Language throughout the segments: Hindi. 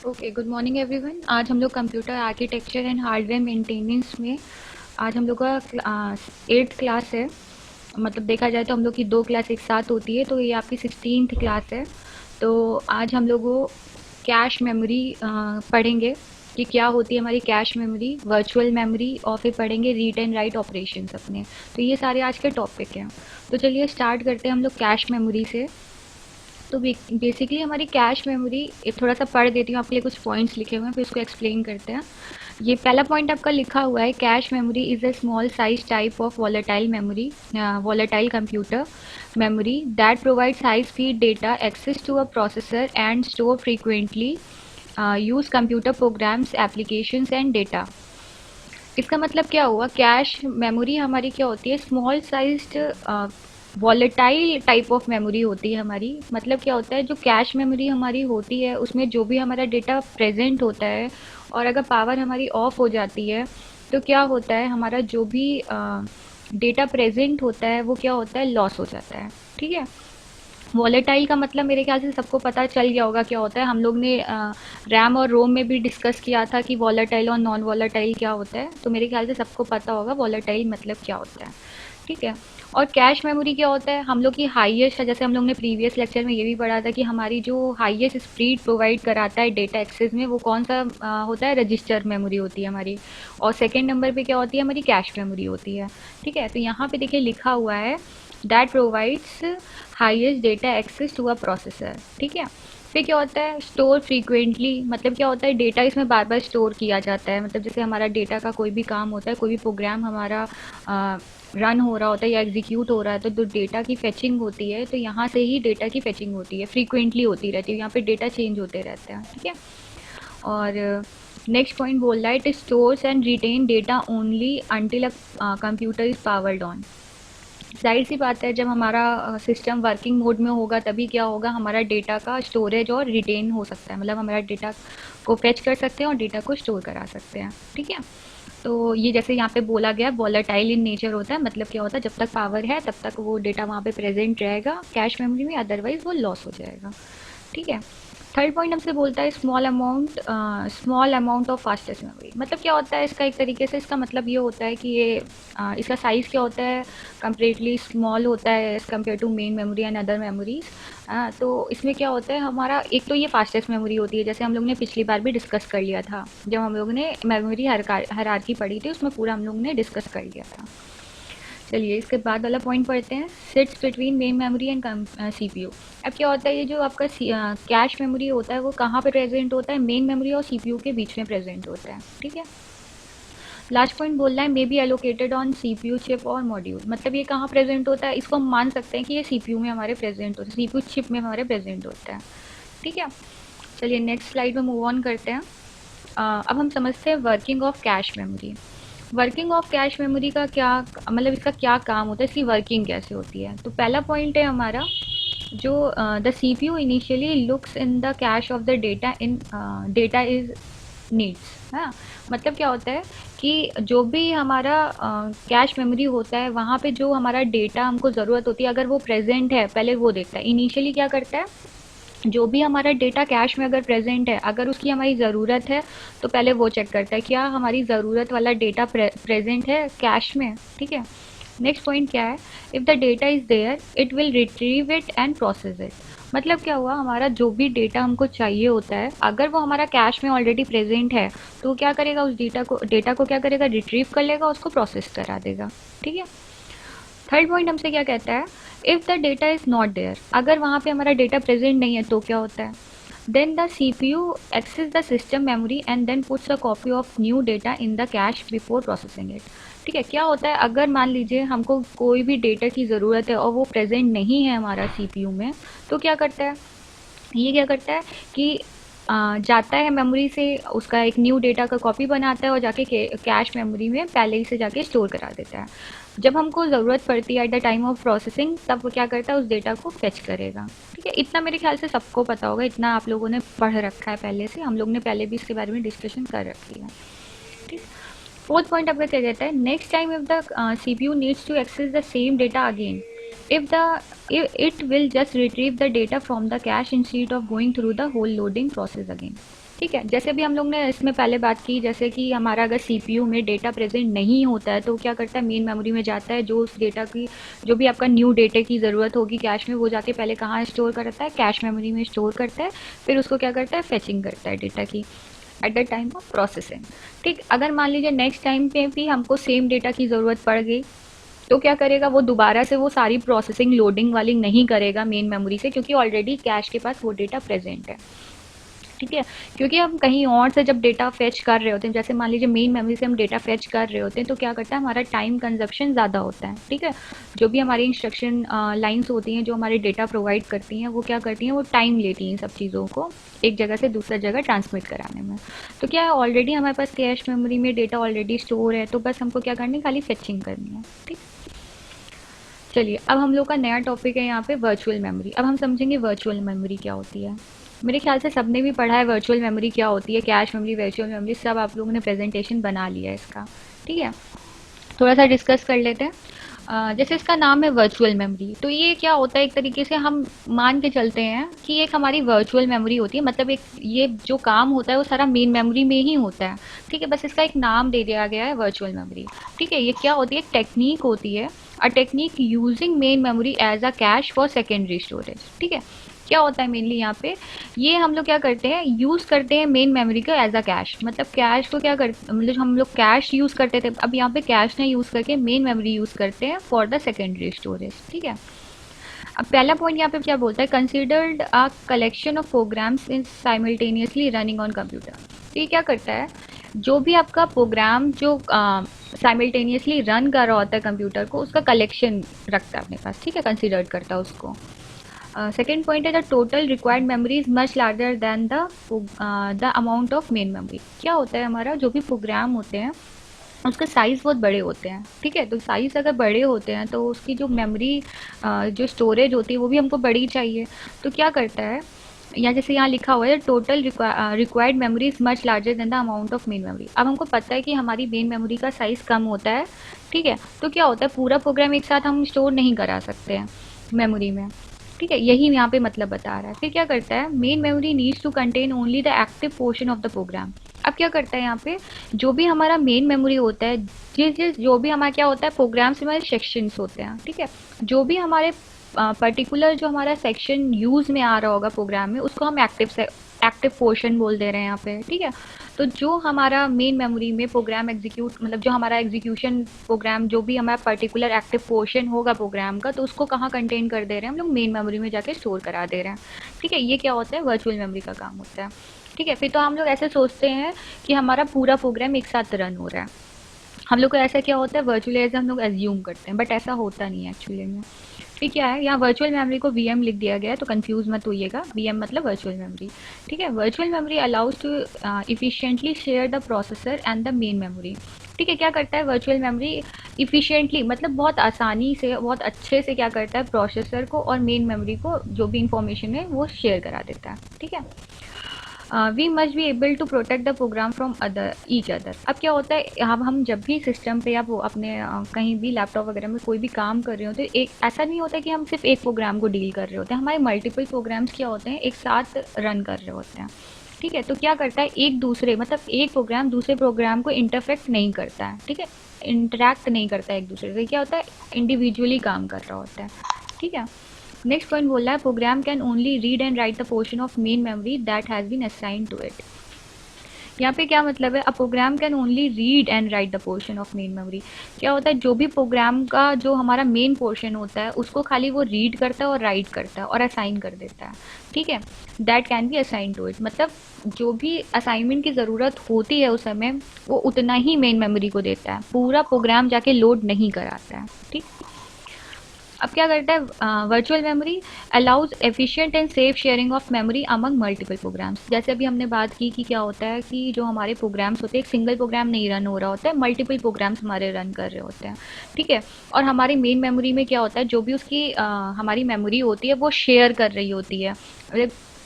Okay, good morning everyone. आज हम लोग computer architecture and hardware maintenance में आज हम लोग का 8th क्लास है। मतलब देखा जाए तो हम लोग की 2 क्लास एक साथ होती है, तो ये आपकी 16th क्लास है। तो आज हम लोग वो कैश मेमोरी पढ़ेंगे कि क्या होती है हमारी कैश मेमोरी, वर्चुअल मेमोरी, और फिर पढ़ेंगे रीड एंड राइट ऑपरेशंस अपने। तो ये सारे आज के टॉपिक हैं। तो चलिए स्टार्ट करते हैं हम लोग कैश मेमोरी से। तो बेसिकली हमारी कैश मेमोरी, एक थोड़ा सा पढ़ देती हूँ आपके लिए, कुछ पॉइंट्स लिखे हुए हैं फिर उसको एक्सप्लेन करते हैं। ये पहला पॉइंट आपका लिखा हुआ है, cache memory is a small size type of volatile memory, volatile computer memory that provides high speed data access to a processor and store frequently use computer programs applications and data. इसका मतलब क्या हुआ, कैश मेमोरी हमारी क्या होती है, small sized volatile type of memory होती है हमारी। मतलब क्या होता है, जो कैश मेमोरी हमारी होती है उसमें जो भी हमारा डेटा प्रेजेंट होता है, और अगर पावर हमारी ऑफ हो जाती है तो क्या होता है, हमारा जो भी डेटा प्रेजेंट होता है वो क्या होता है, लॉस हो जाता है। ठीक है। वॉलेटाइल का मतलब मेरे ख्याल से सबको पता चल गया होगा क्या होता है। हम लोग ने रैम और रोम में भी डिस्कस किया था कि वॉलेटाइल और नॉन वॉलेटाइल क्या होता है, तो मेरे ख्याल से सबको पता होगा वॉलेटाइल मतलब क्या होता है। ठीक है। और कैश मेमोरी क्या होता है, हम लोग की हाईएस्ट, जैसे हम लोग ने प्रीवियस लेक्चर में ये भी पढ़ा था कि हमारी जो हाईएस्ट स्पीड प्रोवाइड कराता है डेटा एक्सेस में, वो कौन सा होता है, रजिस्टर मेमोरी होती है हमारी। और सेकेंड नंबर पे क्या होती है, हमारी कैश मेमोरी होती है। ठीक है। तो यहाँ पे देखिए लिखा हुआ है that provides highest data access to a processor. ठीक है। फिर क्या होता है, स्टोर फ्रीक्वेंटली, मतलब क्या होता है, डेटा इसमें बार बार स्टोर किया जाता है। मतलब जैसे हमारा डेटा का कोई भी काम होता है, कोई भी प्रोग्राम हमारा रन हो रहा होता है या एग्जीक्यूट हो रहा है, तो जो डेटा की फेचिंग होती है, तो यहाँ से ही डेटा की फेचिंग होती है, फ्रीक्वेंटली होती रहती है, यहाँ पे डेटा चेंज होते रहते हैं। ठीक है। और नेक्स्ट पॉइंट बोल रहा है, it stores and retain data only until a computer is powered on. जाहिर सी बात है, जब हमारा सिस्टम वर्किंग मोड में होगा तभी क्या होगा, हमारा डेटा का स्टोरेज और रिटेन हो सकता है। मतलब हमारा डेटा को फेच कर सकते हैं और डेटा को स्टोर करा सकते हैं। ठीक है। तो ये जैसे यहाँ पे बोला गया, वॉलेटाइल इन नेचर होता है। मतलब क्या होता है, जब तक पावर है तब तक वो डेटा वहाँ पे प्रेजेंट रहेगा कैश मेमोरी में, अदरवाइज वो लॉस हो जाएगा। ठीक है। थर्ड पॉइंट हमसे बोलता है small amount of fastest memory. मतलब क्या होता है इसका, एक तरीके से इसका मतलब ये होता है कि ये इसका साइज़ क्या होता है, कंपेरेटली स्मॉल होता है as compare to main memory and other memories. तो इसमें क्या होता है, हमारा एक तो ये फास्टेस्ट मेमोरी होती है, जैसे हम लोग ने पिछली बार भी डिस्कस कर लिया था जब हम लोग ने मेमोरी हायरार्की पढ़ी थी, उसमें पूरा हम लोग ने डिस्कस कर लिया था। चलिए इसके बाद वाला पॉइंट पढ़ते हैं, sits between main memory and CPU. अब क्या होता है, ये जो आपका कैश मेमोरी होता है वो कहाँ पे प्रेजेंट होता है, मेन मेमोरी और सीपीयू के बीच में प्रेजेंट होता है। ठीक है। लास्ट पॉइंट बोल रहा है, may be allocated on CPU chip और मॉड्यूल। मतलब ये कहाँ प्रेजेंट होता है, इसको हम मान सकते हैं कि ये सीपीयू में हमारे प्रेजेंट होता है, सीपीयू चिप में हमारे प्रेजेंट होता है। ठीक है। चलिए नेक्स्ट स्लाइड में मूव ऑन करते हैं। अब हम समझते हैं working of cache memory. Working of cache memory का क्या, मतलब इसका क्या काम होता है, इसकी वर्किंग कैसे होती है। तो पहला पॉइंट है हमारा, जो the C P U initially looks in the cache of the data in data is needs. हाँ। मतलब क्या होता है कि जो भी हमारा कैश मेमोरी होता है, वहाँ पे जो हमारा डेटा हमको ज़रूरत होती है, अगर वो प्रेजेंट है, पहले वो देखता है। इनिशियली क्या करता है, जो भी हमारा डेटा कैश में अगर प्रेजेंट है, अगर उसकी हमारी ज़रूरत है, तो पहले वो चेक करता है क्या हमारी ज़रूरत वाला डेटा प्रेजेंट है कैश में। ठीक है। नेक्स्ट पॉइंट क्या है, if the data is there it will retrieve it and process it. मतलब क्या हुआ, हमारा जो भी डेटा हमको चाहिए होता है, अगर वो हमारा कैश में ऑलरेडी प्रेजेंट है, तो क्या करेगा, उस डेटा को क्या करेगा, रिट्रीव कर लेगा, उसको प्रोसेस करा देगा। ठीक है। थर्ड पॉइंट हमसे क्या कहता है, if the data is not there, अगर वहाँ पे हमारा डेटा प्रेजेंट नहीं है तो क्या होता है, then the C P U access the system memory and then puts a copy of new data in the cache before processing it. ठीक है। क्या होता है, अगर मान लीजिए हमको कोई भी डेटा की ज़रूरत है और वो प्रेजेंट नहीं है हमारा सी पी यू में, तो क्या करता है, ये क्या करता है कि जाता है मेमोरी से, उसका एक न्यू डेटा का कॉपी बनाता है और जाके कैश मेमोरी में पहले ही से जाके स्टोर करा देता है। जब हमको ज़रूरत पड़ती है at the time of processing, तब वो क्या करता है, उस डेटा को फेच करेगा। ठीक है। इतना मेरे ख्याल से सबको पता होगा, इतना आप लोगों ने पढ़ रखा है पहले से, हम लोग ने पहले भी इसके बारे में डिस्कशन कर रखी है। ठीक। फोर्थ पॉइंट आपका क्या कहता है, next time if the C P U needs to access the same data again, if the it will just retrieve the data from the cache instead of going through the whole loading process again। ठीक है, जैसे भी हम लोग ने इसमें पहले बात की, जैसे कि हमारा अगर सीपीयू में डेटा प्रेजेंट नहीं होता है तो क्या करता है, मेन मेमोरी में जाता है, जो उस डेटा की, जो भी आपका न्यू डेटा की ज़रूरत होगी कैश में, वो जाके पहले कहाँ स्टोर करता है, कैश मेमोरी में स्टोर करता है, फिर उसको क्या करता है, फेचिंग करता है डेटा की at the time of processing. ठीक, अगर मान लीजिए नेक्स्ट टाइम पे भी हमको सेम डेटा की ज़रूरत पड़ गई, तो क्या करेगा, वो दोबारा से वो सारी प्रोसेसिंग लोडिंग वाली नहीं करेगा मेन मेमोरी से, क्योंकि ऑलरेडी कैश के पास वो डेटा प्रेजेंट है। ठीक है, क्योंकि हम कहीं और से जब डेटा फेच कर रहे होते हैं, जैसे मान लीजिए मेन मेमोरी से हम डेटा फेच कर रहे होते हैं, तो क्या करता है, हमारा टाइम कंजप्शन ज़्यादा होता है। ठीक है, जो भी हमारी इंस्ट्रक्शन लाइंस होती हैं जो हमारे डेटा प्रोवाइड करती हैं, वो क्या करती हैं, वो टाइम लेती हैं सब चीज़ों को एक जगह से दूसरा जगह ट्रांसमिट कराने में। तो क्या है, ऑलरेडी हमारे पास कैश मेमोरी में डेटा ऑलरेडी स्टोर है, तो बस हमको क्या करनी है, खाली फेचिंग करनी है। ठीक, चलिए अब हम लोग का नया टॉपिक है यहाँ पे वर्चुअल मेमोरी। अब हम समझेंगे वर्चुअल मेमोरी क्या होती है। मेरे ख्याल से सबने भी पढ़ा है वर्चुअल मेमोरी क्या होती है, कैश मेमोरी, वर्चुअल मेमोरी, सब आप लोगों ने प्रेजेंटेशन बना लिया है इसका। ठीक है, थोड़ा सा डिस्कस कर लेते हैं। जैसे इसका नाम है वर्चुअल मेमोरी, तो ये क्या होता है, एक तरीके से हम मान के चलते हैं कि एक हमारी वर्चुअल मेमोरी होती है, मतलब एक ये जो काम होता है वो सारा मेन मेमोरी में ही होता है। ठीक है, बस इसका एक नाम दे दिया गया है वर्चुअल मेमोरी। ठीक है, ये क्या होती है, एक टेक्निक होती है, a technique using main memory as a cache for secondary storage. ठीक है, क्या होता है मेनली यहाँ पे, ये हम लोग क्या करते हैं, यूज़ करते हैं मेन मेमोरी का एज अ कैश, मतलब कैश को क्या करते, मतलब हम लोग कैश यूज़ करते थे, अब यहाँ पे कैश ने यूज़ करके मेन मेमोरी यूज़ करते हैं फॉर द सेकेंडरी स्टोरेज। ठीक है, अब पहला पॉइंट यहाँ पे क्या बोलता है, considered a collection of programs in simultaneously running on computer. तो ये क्या करता है, जो भी आपका प्रोग्राम जो साइमल्टेनियसली रन कर रहा होता है कंप्यूटर को, उसका कलेक्शन रखता है अपने पास। ठीक है, कंसिडर्ड करता है उसको। सेकेंड पॉइंट है, the total required memory is much larger than the amount of main memory. क्या होता है, हमारा जो भी प्रोग्राम होते हैं उसका साइज़ बहुत बड़े होते हैं। ठीक है, तो साइज़ अगर बड़े होते हैं तो उसकी जो मेमोरी जो स्टोरेज होती है वो भी हमको बड़ी चाहिए। तो क्या करता है, या जैसे यहाँ लिखा हुआ है, total required memory is much larger than the amount of main memory. अब हमको पता है कि हमारी मेन मेमोरी का साइज़ कम होता है। ठीक है, तो क्या होता है, पूरा प्रोग्राम एक साथ हम स्टोर नहीं करा सकते हैं मेमोरी में। ठीक है, यही यहाँ पे मतलब बता रहा है। फिर क्या करता है, main memory needs to contain only the active portion of the program. अब क्या करता है यहाँ पे, जो भी हमारा मेन मेमोरी होता है, जिस जो भी हमारा क्या होता है, प्रोग्राम्स में हमारे सेक्शंस होते हैं। ठीक है, जो भी हमारे पर्टिकुलर जो हमारा सेक्शन यूज़ में आ रहा होगा प्रोग्राम में, उसको हम एक्टिव पोर्शन बोल दे रहे हैं यहाँ पे। ठीक है, तो जो हमारा मेन मेमोरी में प्रोग्राम एग्जीक्यूट, मतलब जो हमारा एग्जीक्यूशन प्रोग्राम, जो भी हमारा पर्टिकुलर एक्टिव पोर्शन होगा प्रोग्राम का, तो उसको कहाँ कंटेन कर दे रहे हैं हम लोग, मेन मेमोरी में जाके स्टोर करा दे रहे हैं। ठीक है, ये क्या होता है, वर्चुअल मेमोरी का काम होता है। ठीक है, फिर तो हम लोग ऐसे सोचते हैं कि हमारा पूरा प्रोग्राम एक साथ रन हो रहा है। हम लोग को ऐसा क्या होता है, वर्चुअली हम लोग एज्यूम करते हैं, बट ऐसा होता नहीं है एक्चुअली में। ठीक है, यहाँ वर्चुअल मेमोरी को वीएम लिख दिया गया है, तो कंफ्यूज मत होइएगा, वीएम मतलब वर्चुअल मेमोरी। ठीक है, virtual memory allows to efficiently share the processor and the main memory. ठीक है, क्या करता है वर्चुअल मेमोरी, इफिशिएंटली मतलब बहुत आसानी से, बहुत अच्छे से क्या करता है, प्रोसेसर को और मेन मेमोरी को जो भी इंफॉर्मेशन है वो शेयर करा देता है। ठीक है, we must be able to protect the program from other each other. अब क्या होता है, हम जब भी सिस्टम पे या वो अपने कहीं भी लैपटॉप वगैरह में कोई भी काम कर रहे होते हैं, एक ऐसा नहीं होता कि हम सिर्फ एक प्रोग्राम को डील कर रहे होते हैं, हमारे मल्टीपल प्रोग्राम्स क्या होते हैं, एक साथ रन कर रहे होते हैं। ठीक है, तो क्या करता है, एक दूसरे मतलब एक प्रोग्राम दूसरे प्रोग्राम को इंटरफेक्ट नहीं करता है। ठीक है, इंटरेक्ट नहीं करता है एक दूसरे से, क्या होता है, इंडिविजुअली काम कर रहा होता है। ठीक है, नेक्स्ट पॉइंट बोल रहा है, program can only read and write the portion of main memory that has been assigned to it. यहाँ पे क्या मतलब है, a program can only read and write the portion of main memory. क्या होता है, जो भी प्रोग्राम का जो हमारा मेन पोर्शन होता है उसको खाली वो रीड करता है और राइट करता है और असाइन कर देता है। ठीक है, that can be assign to it, मतलब जो भी असाइनमेंट की ज़रूरत होती है उस समय वो उतना ही मेन मेमोरी को देता है, पूरा प्रोग्राम जाके लोड नहीं कराता है। ठीक, अब क्या करता है, virtual memory allows efficient and safe sharing of memory among multiple programs. जैसे अभी हमने बात की कि क्या होता है कि जो हमारे प्रोग्राम्स होते हैं, एक सिंगल प्रोग्राम नहीं रन हो रहा होता है, मल्टीपल प्रोग्राम्स हमारे रन कर रहे होते हैं। ठीक है, और हमारी मेन मेमोरी में क्या होता है, जो भी उसकी हमारी मेमोरी होती है वो शेयर कर रही होती है।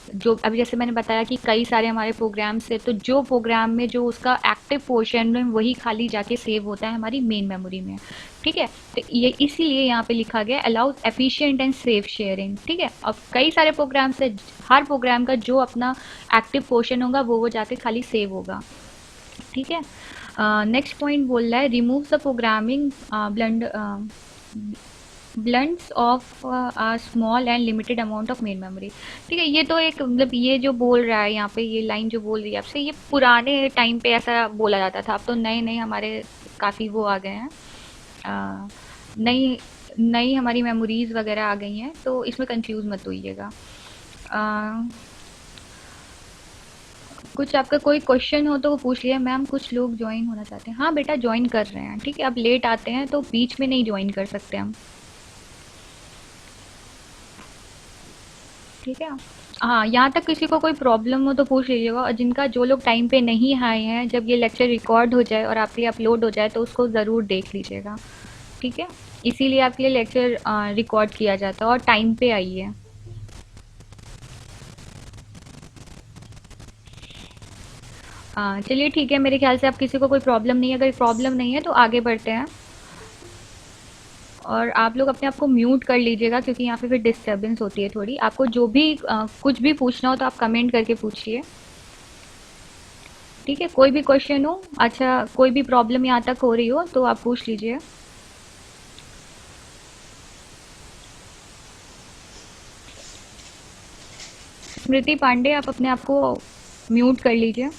जो अभी जैसे मैंने बताया कि कई सारे हमारे प्रोग्राम्स है, तो जो प्रोग्राम में जो उसका एक्टिव पोर्शन है वही खाली जाके सेव होता है हमारी मेन मेमोरी में। ठीक है, तो ये इसीलिए यहाँ पे लिखा गया allows efficient and safe sharing. ठीक है, अब कई सारे प्रोग्राम्स है, हर प्रोग्राम का जो अपना एक्टिव पोर्शन होगा वो जाके खाली सेव होगा। ठीक है, नेक्स्ट पॉइंट बोल रहा है remove the programming blunts of a small and limited amount of main memory. ठीक है, ये तो एक मतलब ये जो बोल रहा है यहाँ पे, ये लाइन जो बोल रही है आपसे, ये पुराने टाइम पे ऐसा बोला जाता था। अब तो नए नए हमारे काफ़ी वो आ गए हैं, अ, नई नई हमारी मेमोरीज वगैरह आ गई हैं, तो इसमें कंफ्यूज मत होइएगा। अ, कुछ आपका कोई क्वेश्चन हो तो वो पूछ लिया। मैम कुछ लोग ज्वाइन होना चाहते हैं। हाँ बेटा, ज्वाइन कर रहे हैं। ठीक है, अब लेट आते हैं तो बीच में नहीं ज्वाइन कर सकते हम। ठीक है, हाँ, यहाँ तक किसी को कोई प्रॉब्लम हो तो पूछ लीजिएगा, और जिनका जो लोग टाइम पे नहीं आए हैं, जब ये लेक्चर रिकॉर्ड हो जाए और आपके लिए अपलोड हो जाए तो उसको ज़रूर देख लीजिएगा। ठीक है, इसीलिए आपके लिए लेक्चर रिकॉर्ड किया जाता है, और टाइम पे आइए। चलिए ठीक है, मेरे ख्याल से आप किसी को कोई प्रॉब्लम नहीं है। अगर प्रॉब्लम नहीं है तो आगे बढ़ते हैं, और आप लोग अपने आप को म्यूट कर लीजिएगा क्योंकि यहाँ पे फिर डिस्टर्बेंस होती है थोड़ी। आपको जो भी कुछ भी पूछना हो तो आप कमेंट करके पूछिए। ठीक है, कोई भी क्वेश्चन हो, अच्छा कोई भी प्रॉब्लम यहाँ तक हो रही हो तो आप पूछ लीजिए। स्मृति पांडे, आप अपने आप को म्यूट कर लीजिए।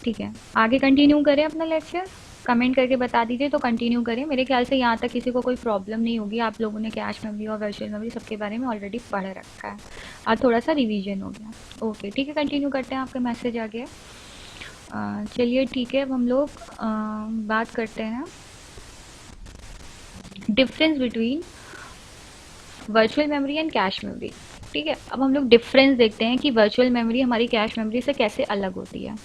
ठीक है, आगे कंटिन्यू करें अपना लेक्चर। कमेंट करके बता दीजिए तो कंटिन्यू करें। मेरे ख्याल से यहाँ तक किसी को कोई प्रॉब्लम नहीं होगी। आप लोगों ने कैश मेमोरी और वर्चुअल मेमोरी सबके बारे में ऑलरेडी पढ़ रखा है, आज थोड़ा सा रिवीजन हो गया। ओके ठीक है, कंटिन्यू करते हैं। आपका मैसेज आ गया। चलिए ठीक है, अब हम लोग बात करते हैं difference between virtual memory and cash memory. ठीक है, अब हम लोग डिफरेंस देखते हैं कि वर्चुअल मेमोरी हमारी कैश मेमोरी से कैसे अलग होती है।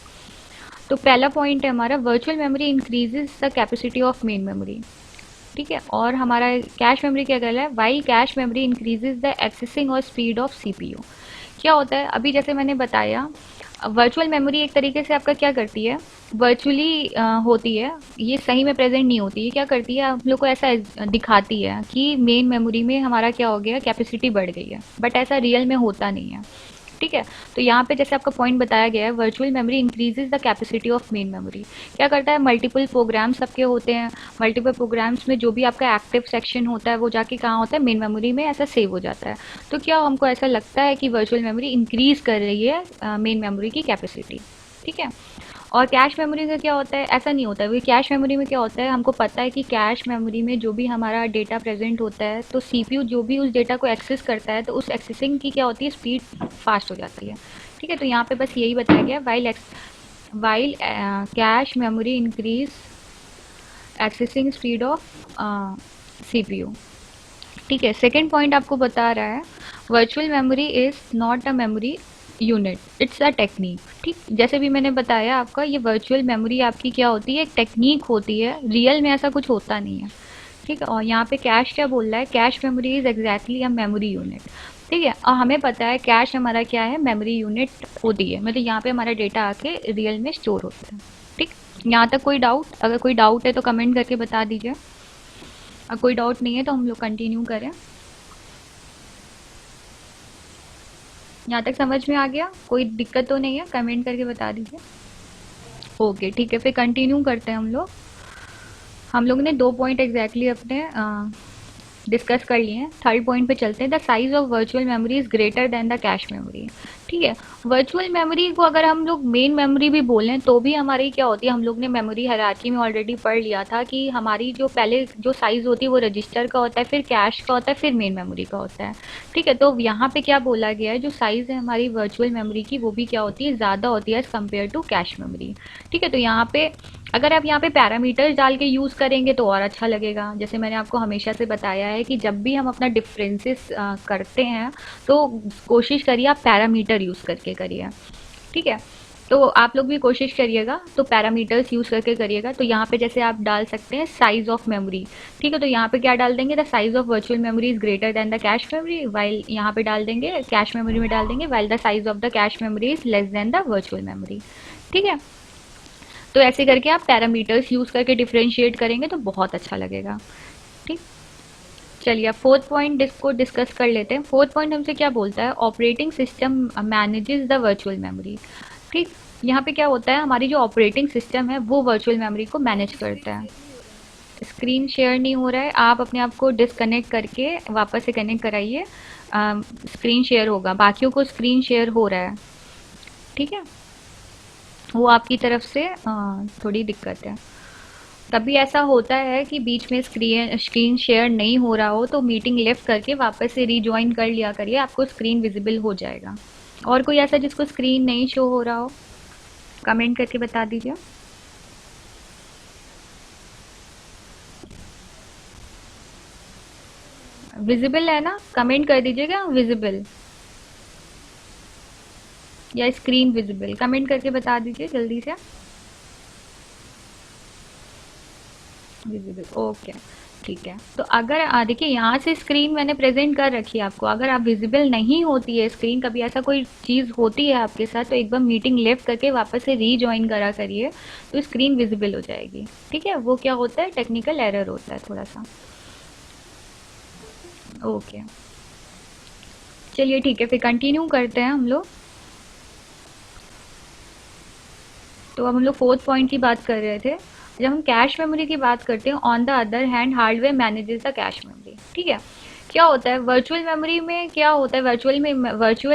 तो पहला पॉइंट है हमारा, virtual memory increases the capacity of main memory. ठीक है, और हमारा कैश मेमोरी क्या कर रहा है, while cache memory increases the accessing और स्पीड ऑफ सीपीयू। क्या होता है, अभी जैसे मैंने बताया, वर्चुअल मेमोरी एक तरीके से आपका क्या करती है, वर्चुअली होती है, ये सही में प्रेजेंट नहीं होती। ये क्या करती है, आप लोग को ऐसा दिखाती है कि मेन मेमोरी में हमारा क्या हो गया, कैपेसिटी बढ़ गई है, बट ऐसा रियल में होता नहीं है। ठीक है, तो यहाँ पे जैसे आपका पॉइंट बताया गया है, virtual memory increases the capacity of main memory. क्या करता है, मल्टीपल प्रोग्राम्स सबके होते हैं, मल्टीपल प्रोग्राम्स में जो भी आपका एक्टिव सेक्शन होता है वो जाके कहाँ होता है, मेन मेमोरी में ऐसा सेव हो जाता है। तो क्या हमको ऐसा लगता है कि वर्चुअल मेमोरी इंक्रीज कर रही है मेन मेमोरी की कैपेसिटी। ठीक है, और कैश मेमोरी का क्या होता है, ऐसा नहीं होता है। क्योंकि कैश मेमोरी में क्या होता है, हमको पता है कि कैश मेमोरी में जो भी हमारा डेटा प्रेजेंट होता है, तो सीपीयू जो भी उस डेटा को एक्सेस करता है, तो उस एक्सेसिंग की क्या होती है, स्पीड फास्ट हो जाती है। ठीक है, तो यहाँ पे बस यही बताया गया, while cache memory increase accessing speed of CPU. ठीक है, सेकेंड पॉइंट आपको बता रहा है, virtual memory is not a memory unit, it's a technique. ठीक, जैसे भी मैंने बताया आपका, ये वर्चुअल मेमोरी आपकी क्या होती है, एक टेक्निक होती है, रियल में ऐसा कुछ होता नहीं है। ठीक है, और यहाँ पे कैश क्या बोल रहा है, cache memory is exactly a memory unit. ठीक है, और हमें पता है कैश हमारा क्या है, मेमोरी यूनिट होती है, मतलब यहाँ पे हमारा डेटा आके रियल में स्टोर होता है। ठीक, यहाँ तक कोई डाउट, अगर कोई डाउट है तो कमेंट करके बता दीजिए। अगर कोई डाउट नहीं है तो हम लोग कंटिन्यू करें। यहाँ तक समझ में आ गया, कोई दिक्कत तो नहीं है, कमेंट करके बता दीजिए। ओके ठीक है, फिर कंटिन्यू करते हैं हम लोग। हम लोग ने दो पॉइंट एग्जैक्टली अपने डिस्कस कर लिए हैं। थर्ड पॉइंट पे चलते हैं, the size of virtual memory is greater than the cash memory. ठीक है, वर्चुअल मेमोरी को अगर हम लोग मेन मेमोरी भी बोलें तो भी हमारी क्या होती है, हम लोग ने मेमोरी हायरार्की में ऑलरेडी पढ़ लिया था कि हमारी जो पहले जो साइज होती है वो रजिस्टर का होता है, फिर कैश का होता है, फिर मेन मेमोरी का होता है। ठीक है, तो यहाँ पे क्या बोला गया है, जो साइज़ है हमारी वर्चुअल मेमोरी की वो भी क्या होती है, ज़्यादा होती है as compare to cache memory. ठीक है, तो यहाँ पे अगर आप यहाँ पे पैरामीटर्स डाल के यूज़ करेंगे तो और अच्छा लगेगा। जैसे मैंने आपको हमेशा से बताया है कि जब भी हम अपना डिफरेंसेस करते हैं तो कोशिश करिए आप पैरामीटर यूज़ करके करिए। ठीक है, तो आप लोग भी कोशिश करिएगा, तो पैरामीटर्स यूज़ करके करिएगा। तो यहाँ पे जैसे आप डाल सकते हैं साइज ऑफ मेमोरी, ठीक है। तो यहाँ पे क्या डाल देंगे, the size of virtual memory is greater than the cache memory, while यहाँ पे डाल देंगे कैश मेमोरी में डाल देंगे while the size of the cash memory is less than the virtual memory, ठीक है। तो ऐसे करके आप पैरामीटर्स यूज़ करके डिफ्रेंशिएट करेंगे तो बहुत अच्छा लगेगा, ठीक। चलिए अब फोर्थ पॉइंट को डिस्कस कर लेते हैं। फोर्थ पॉइंट हमसे क्या बोलता है, operating system manages the virtual memory, ठीक। यहाँ पे क्या होता है, हमारी जो ऑपरेटिंग सिस्टम है वो वर्चुअल मेमोरी को मैनेज करता है। स्क्रीन शेयर नहीं हो रहा है, आप अपने आप को डिसकनेक्ट करके वापस से कनेक्ट कराइए, स्क्रीन शेयर होगा, बाकियों को स्क्रीन शेयर हो रहा है, ठीक है। वो आपकी तरफ से थोड़ी दिक्कत है। कभी ऐसा होता है कि बीच में स्क्रीन शेयर नहीं हो रहा हो तो मीटिंग लेफ्ट करके वापस से रीजॉइन कर लिया करिए, आपको स्क्रीन विजिबल हो जाएगा। और कोई ऐसा जिसको स्क्रीन नहीं शो हो रहा हो, कमेंट करके बता दीजिए। विजिबल है ना, कमेंट कर दीजिएगा विजिबल या स्क्रीन विजिबल, कमेंट करके बता दीजिए जल्दी से। विजिबल, ओके, ठीक है। तो अगर देखिए यहाँ से स्क्रीन मैंने प्रेजेंट कर रखी है आपको, अगर आप विजिबल नहीं होती है स्क्रीन, कभी ऐसा कोई चीज़ होती है आपके साथ, तो एक बार मीटिंग लेफ्ट करके वापस से रीजॉइन करा करिए, तो स्क्रीन विजिबल हो जाएगी, ठीक है। वो क्या होता है, टेक्निकल एरर होता है थोड़ा सा, ओके। चलिए ठीक है, फिर कंटिन्यू करते हैं हम लोग। तो अब हम लोग फोर्थ पॉइंट की बात कर रहे थे। जब हम कैश मेमोरी की बात करते हैं, on the other hand hardware manages the cash memory, ठीक है। क्या होता है वर्चुअल मेमोरी में, क्या होता है वर्चुअल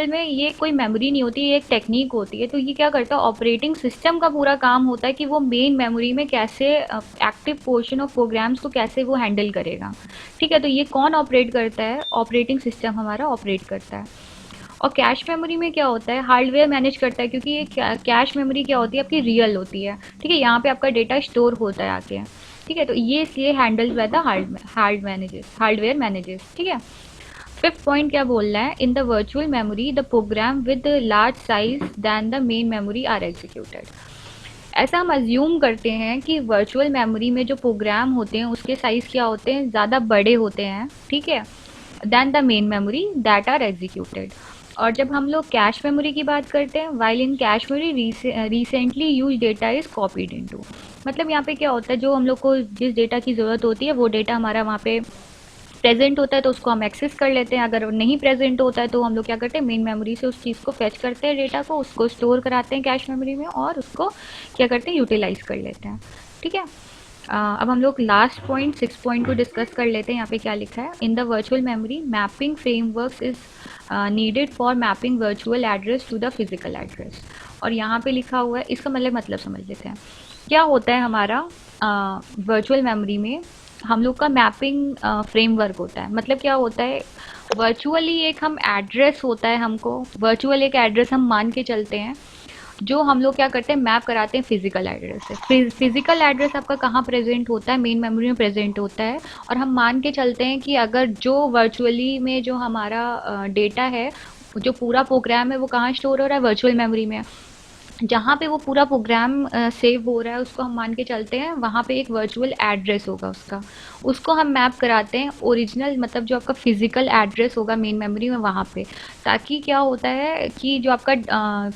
में ये कोई मेमोरी नहीं होती, ये एक टेक्निक होती है। तो ये क्या करता है, ऑपरेटिंग सिस्टम का पूरा काम होता है कि वो मेन मेमोरी में कैसे एक्टिव पोर्शन ऑफ प्रोग्राम्स को कैसे वो हैंडल करेगा, ठीक है। तो ये कौन ऑपरेट करता है, ऑपरेटिंग सिस्टम हमारा ऑपरेट करता है। और कैश मेमोरी में क्या होता है, हार्डवेयर मैनेज करता है, क्योंकि ये कैश मेमोरी क्या होती है, आपकी रियल होती है, ठीक है। यहाँ पे आपका डेटा स्टोर होता है आके, ठीक है। तो ये इसलिए handle by the hardware manages, ठीक है। फिफ्थ पॉइंट क्या बोल रहा है, in the virtual memory the program with large size than the main memory are executed. ऐसा हम अज्यूम करते हैं कि वर्चुअल मेमोरी में जो प्रोग्राम होते हैं उसके साइज क्या होते हैं, ज़्यादा बड़े होते हैं, ठीक है, than the main memory that are executed. और जब हम लोग कैश मेमोरी की बात करते हैं, while in cache memory recently use data is copied into, मतलब यहाँ पे क्या होता है, जो हम लोग को जिस डेटा की ज़रूरत होती है वो डेटा हमारा वहाँ पे प्रेजेंट होता है तो उसको हम एक्सेस कर लेते हैं। अगर नहीं प्रेजेंट होता है तो हम लोग क्या करते हैं, मेन मेमोरी से उस चीज़ को फेच करते हैं, डेटा को, उसको स्टोर कराते हैं कैश मेमोरी में और उसको क्या करते हैं, यूटिलाइज कर लेते हैं, ठीक है। अब हम लोग लास्ट पॉइंट 6 पॉइंट को डिस्कस कर लेते हैं। यहाँ पे क्या लिखा है, in the virtual memory mapping framework is needed for mapping virtual address to the physical address. और यहाँ पे लिखा हुआ है, इसका मतलब समझ लेते हैं। क्या होता है हमारा वर्चुअल मेमोरी में, हम लोग का मैपिंग फ्रेमवर्क होता है। मतलब क्या होता है, वर्चुअली एक हम एड्रेस होता है, हमको वर्चुअल एक एड्रेस हम मान के चलते हैं, जो हम लोग क्या करते हैं, मैप कराते हैं फिजिकल एड्रेस से। फिजिकल एड्रेस आपका कहाँ प्रेजेंट होता है, मेन मेमोरी में प्रेजेंट होता है। और हम मान के चलते हैं कि अगर जो वर्चुअली में जो हमारा डेटा है, जो पूरा प्रोग्राम है, वो कहाँ स्टोर हो रहा है, वर्चुअल मेमोरी में। जहाँ पे वो पूरा प्रोग्राम सेव हो रहा है उसको हम मान के चलते हैं, वहाँ पे एक वर्चुअल एड्रेस होगा उसका, उसको हम मैप कराते हैं ओरिजिनल, मतलब जो आपका फिजिकल एड्रेस होगा मेन मेमोरी में वहाँ पे, ताकि क्या होता है कि जो आपका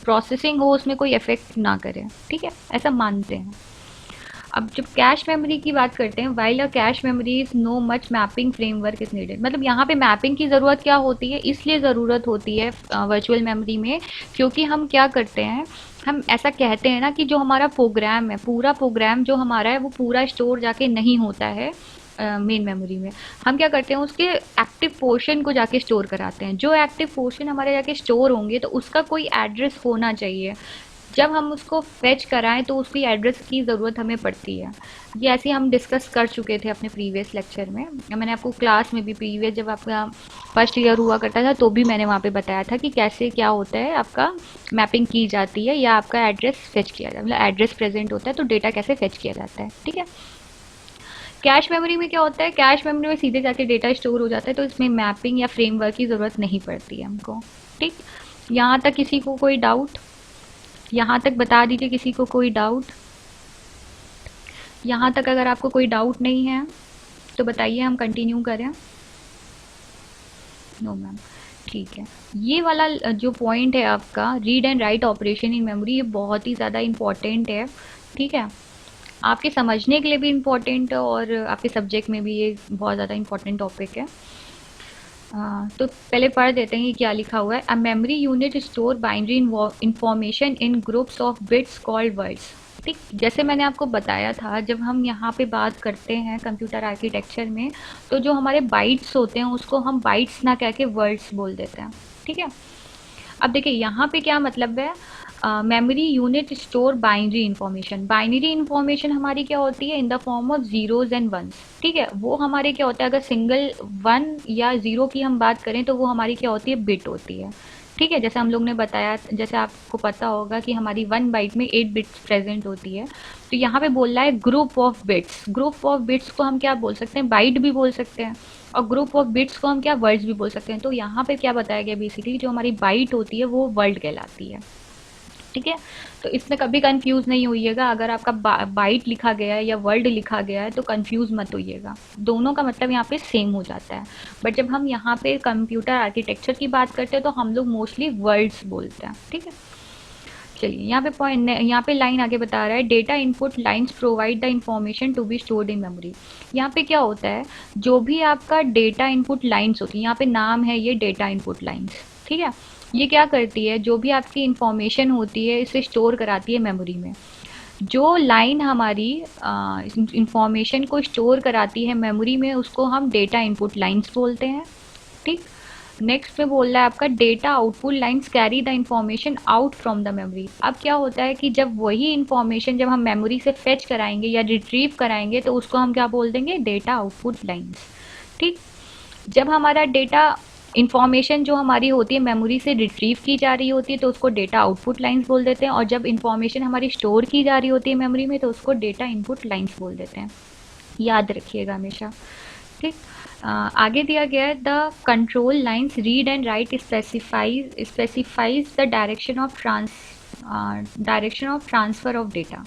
प्रोसेसिंग हो उसमें कोई इफेक्ट ना करे, ठीक है, ऐसा मानते हैं। अब जब कैश मेमोरी की बात करते हैं, while a cache memory is no much mapping framework is needed, मतलब यहाँ पे मैपिंग की ज़रूरत क्या होती है, इसलिए ज़रूरत होती है वर्चुअल मेमोरी में, क्योंकि हम क्या करते हैं, हम ऐसा कहते हैं ना कि जो हमारा प्रोग्राम है, पूरा प्रोग्राम जो हमारा है वो पूरा स्टोर जाके नहीं होता है मेन मेमोरी में। हम क्या करते हैं, उसके एक्टिव पोर्शन को जाके स्टोर कराते हैं। जो एक्टिव पोर्शन हमारे जाके स्टोर होंगे तो उसका कोई एड्रेस होना चाहिए, जब हम उसको फेच कराएं तो उसकी एड्रेस की ज़रूरत हमें पड़ती है। ये ऐसे हम डिस्कस कर चुके थे अपने प्रीवियस लेक्चर में, मैंने आपको क्लास में भी प्रीवियस जब आपका फर्स्ट ईयर हुआ करता था तो भी मैंने वहाँ पे बताया था कि कैसे क्या होता है, आपका मैपिंग की जाती है या आपका एड्रेस फेच किया जाता है, मतलब एड्रेस प्रेजेंट होता है तो डेटा कैसे फेच किया जाता है, ठीक है। कैश मेमोरी में क्या होता है, कैश मेमोरी में सीधे जाके डेटा स्टोर हो जाता है, तो इसमें मैपिंग या फ्रेमवर्क की ज़रूरत नहीं पड़ती है हमको, ठीक। यहाँ तक किसी को कोई डाउट? यहाँ तक बता दीजिए किसी को कोई डाउट। यहाँ तक अगर आपको कोई डाउट नहीं है तो बताइए, हम कंटिन्यू करें। नो मैम, ठीक है। ये वाला जो पॉइंट है आपका, read and write operation in memory, ये बहुत ही ज़्यादा इम्पॉर्टेंट है। ठीक है, आपके समझने के लिए भी इम्पॉर्टेंट है और आपके सब्जेक्ट में भी ये बहुत ज़्यादा इम्पॉर्टेंट टॉपिक है। तो पहले पढ़ देते हैं ये क्या लिखा हुआ है। A memory unit store binary information in groups of bits called words. ठीक, जैसे मैंने आपको बताया था, जब हम यहाँ पे बात करते हैं कंप्यूटर आर्किटेक्चर में, तो जो हमारे बाइट्स होते हैं उसको हम बाइट्स ना कह के वर्ड्स बोल देते हैं। ठीक है, अब देखिए यहाँ पे क्या मतलब है। Memory unit store binary information. Binary information हमारी क्या होती है, in the form of zeros and ones. ठीक है, वो हमारे क्या होता है, अगर सिंगल वन या ज़ीरो की हम बात करें तो वो हमारी क्या होती है, बिट होती है। ठीक है, जैसे हम लोग ने बताया, जैसे आपको पता होगा कि हमारी 1 बाइट में 8 बिट्स प्रेजेंट होती है। तो यहाँ पे बोल रहा है group of bits. Group of bits को हम क्या बोल सकते हैं, बाइट भी बोल सकते हैं, और ग्रुप ऑफ बिट्स को हम क्या, वर्ड्स भी बोल सकते हैं। तो यहाँ पे क्या बताया गया, बेसिकली जो हमारी बाइट होती है वो वर्ड कहलाती है। ठीक है, तो इसमें कभी कंफ्यूज नहीं होइएगा, अगर आपका बाइट लिखा गया है या वर्ड लिखा गया है तो कंफ्यूज मत होइएगा, दोनों का मतलब यहाँ पे सेम हो जाता है। बट जब हम यहाँ पे कंप्यूटर आर्किटेक्चर की बात करते हैं तो हम लोग मोस्टली वर्ड्स बोलते हैं। ठीक है, चलिए यहाँ पे पॉइंट, यहाँ पे लाइन आगे बता रहा है, data input lines provide the information to be stored in memory. यहाँ पे क्या होता है, जो भी आपका डेटा इनपुट लाइंस होती है, यहाँ पे नाम है ये डेटा इनपुट लाइंस। ठीक है, ये क्या करती है, जो भी आपकी इंफॉर्मेशन होती है इसे स्टोर कराती है मेमोरी में। जो लाइन हमारी इंफॉर्मेशन को स्टोर कराती है मेमोरी में उसको हम डेटा इनपुट लाइंस बोलते हैं। ठीक, नेक्स्ट में बोल रहा है आपका, data output lines carry the information out from the memory. अब क्या होता है कि जब वही इंफॉर्मेशन जब हम मेमोरी से फेच कराएंगे या रिट्रीव कराएंगे तो उसको हम क्या बोल देंगे, डेटा आउटपुट लाइंस। ठीक, जब हमारा डेटा इन्फॉर्मेशन जो हमारी होती है मेमोरी से रिट्रीव की जा रही होती है तो उसको डेटा आउटपुट लाइंस बोल देते हैं, और जब इन्फॉर्मेशन हमारी स्टोर की जा रही होती है मेमोरी में तो उसको डेटा इनपुट लाइंस बोल देते हैं। याद रखिएगा हमेशा। ठीक, आगे दिया गया है, the contour lines read and right specifies the direction of transfer of data.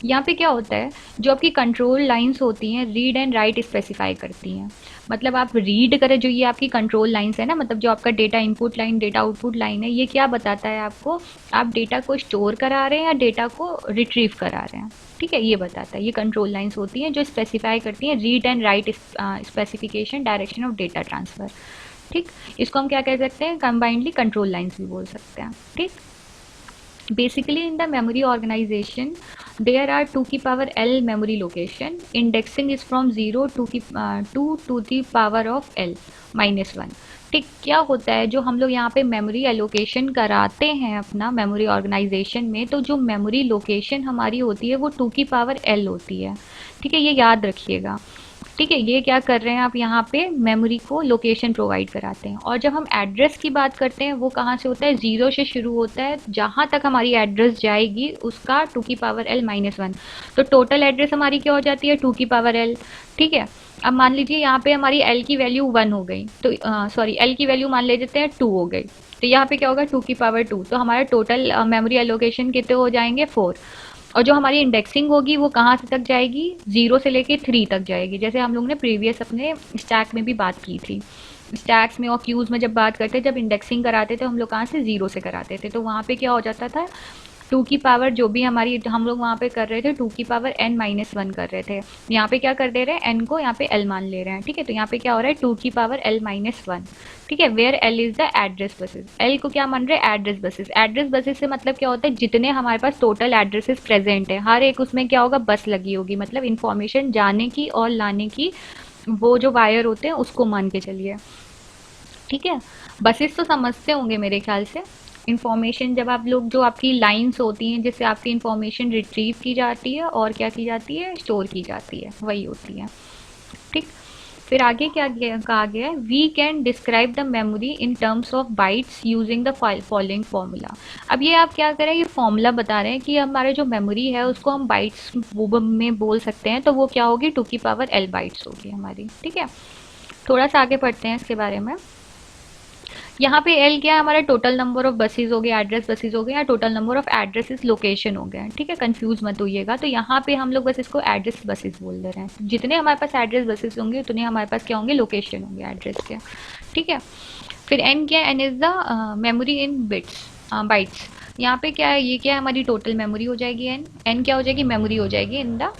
यहाँ पे क्या होता है, जो आपकी कंट्रोल लाइंस होती हैं रीड एंड राइट स्पेसिफाई करती हैं। मतलब आप रीड करें, जो ये आपकी कंट्रोल लाइंस है ना, मतलब जो आपका data input line data output line है, ये क्या बताता है आपको, आप डेटा को स्टोर करा रहे हैं या डेटा को रिट्रीव करा रहे हैं। ठीक है, ये बताता है, ये कंट्रोल लाइंस होती हैं जो स्पेसिफाई करती हैं read and right specification direction of data transfer. ठीक, इसको हम क्या कह सकते हैं, कंबाइंडली कंट्रोल लाइंस भी बोल सकते हैं। ठीक, basically in the memory organization there are 2 की power l memory location, indexing is from 0 to the power of l minus 1। ठीक, क्या होता है, जो हम लोग यहाँ पे मेमोरी एलोकेशन कराते हैं अपना मेमोरी ऑर्गेनाइजेशन में, तो जो मेमोरी लोकेशन हमारी होती है वो 2 की पावर l होती है। ठीक है, ये याद रखिएगा। ठीक है, ये क्या कर रहे हैं आप, यहाँ पे मेमोरी को लोकेशन प्रोवाइड कराते हैं। और जब हम एड्रेस की बात करते हैं वो कहाँ से होता है, 0 से शुरू होता है, जहाँ तक हमारी एड्रेस जाएगी उसका 2 की पावर l माइनस 1। तो टोटल एड्रेस हमारी क्या हो जाती है, 2 की पावर l। ठीक है, अब मान लीजिए यहाँ पे हमारी l की वैल्यू 1 हो गई, तो सॉरी l की वैल्यू मान ले लेते हैं 2 हो गई, तो यहाँ पे क्या होगा, 2 की पावर 2। तो हमारा टोटल मेमोरी एलोकेशन कितने हो जाएंगे, 4। और जो हमारी इंडेक्सिंग होगी वो कहाँ से तक जाएगी, 0 से लेके 3 तक जाएगी, जैसे हम लोग ने प्रीवियस अपने स्टैक में भी बात की थी। स्टैक्स में और क्यूज़ में जब बात करते, जब इंडेक्सिंग कराते थे हम लोग कहाँ से, 0 से कराते थे, तो वहाँ पे क्या हो जाता था, 2 की पावर जो भी हमारी हम लोग वहाँ पे कर रहे थे 2 की पावर n माइनस 1 कर रहे थे, यहाँ पे क्या कर दे रहे हैं, n को यहाँ पे l मान ले रहे हैं। ठीक है, तो यहाँ पे क्या हो रहा है, 2 की पावर l माइनस 1। ठीक है, where l is the address buses. l को क्या मान रहे हैं, एड्रेस बसेस। एड्रेस बसेस से मतलब क्या होता है, जितने हमारे पास टोटल एड्रेसेस प्रेजेंट है हर एक उसमें क्या होगा, बस लगी होगी, मतलब इंफॉर्मेशन जाने की और लाने की वो जो वायर होते हैं उसको मान के चलिए। ठीक है, बसेस तो समझते होंगे मेरे ख्याल से। इंफॉर्मेशन जब आप लोग, जो आपकी लाइंस होती हैं जिससे आपकी इंफॉर्मेशन रिट्रीव की जाती है और क्या की जाती है, स्टोर की जाती है, वही होती है। ठीक, फिर आगे क्या कहा गया है, we can describe the memory in terms of bytes using the following formula. अब ये आप क्या करें, ये फॉर्मूला बता रहे हैं कि हमारे जो मेमोरी है उसको हम बाइट्स में बोल सकते हैं, तो वो क्या होगी, 2 की पावर l बाइट्स होगी हमारी। ठीक है, थोड़ा सा आगे पढ़ते हैं इसके बारे में। यहाँ पे एल क्या है, हमारा टोटल नंबर ऑफ बसेस हो गया, एड्रेस बसेस हो गया, या total number of addresses location हो गया, ठीक है, कंफ्यूज मत होइएगा। तो यहाँ पे हम लोग बस इसको एड्रेस बसेस बोल दे रहे हैं। जितने हमारे पास एड्रेस बसेस होंगे उतने हमारे पास क्या होंगे, लोकेशन होंगे एड्रेस के, ठीक है। फिर एन क्या है, N is the memory in bits, bytes. यहाँ पे क्या है, ये क्या है, हमारी टोटल मेमोरी हो जाएगी। एन एन क्या हो जाएगी, मेमोरी हो जाएगी इन द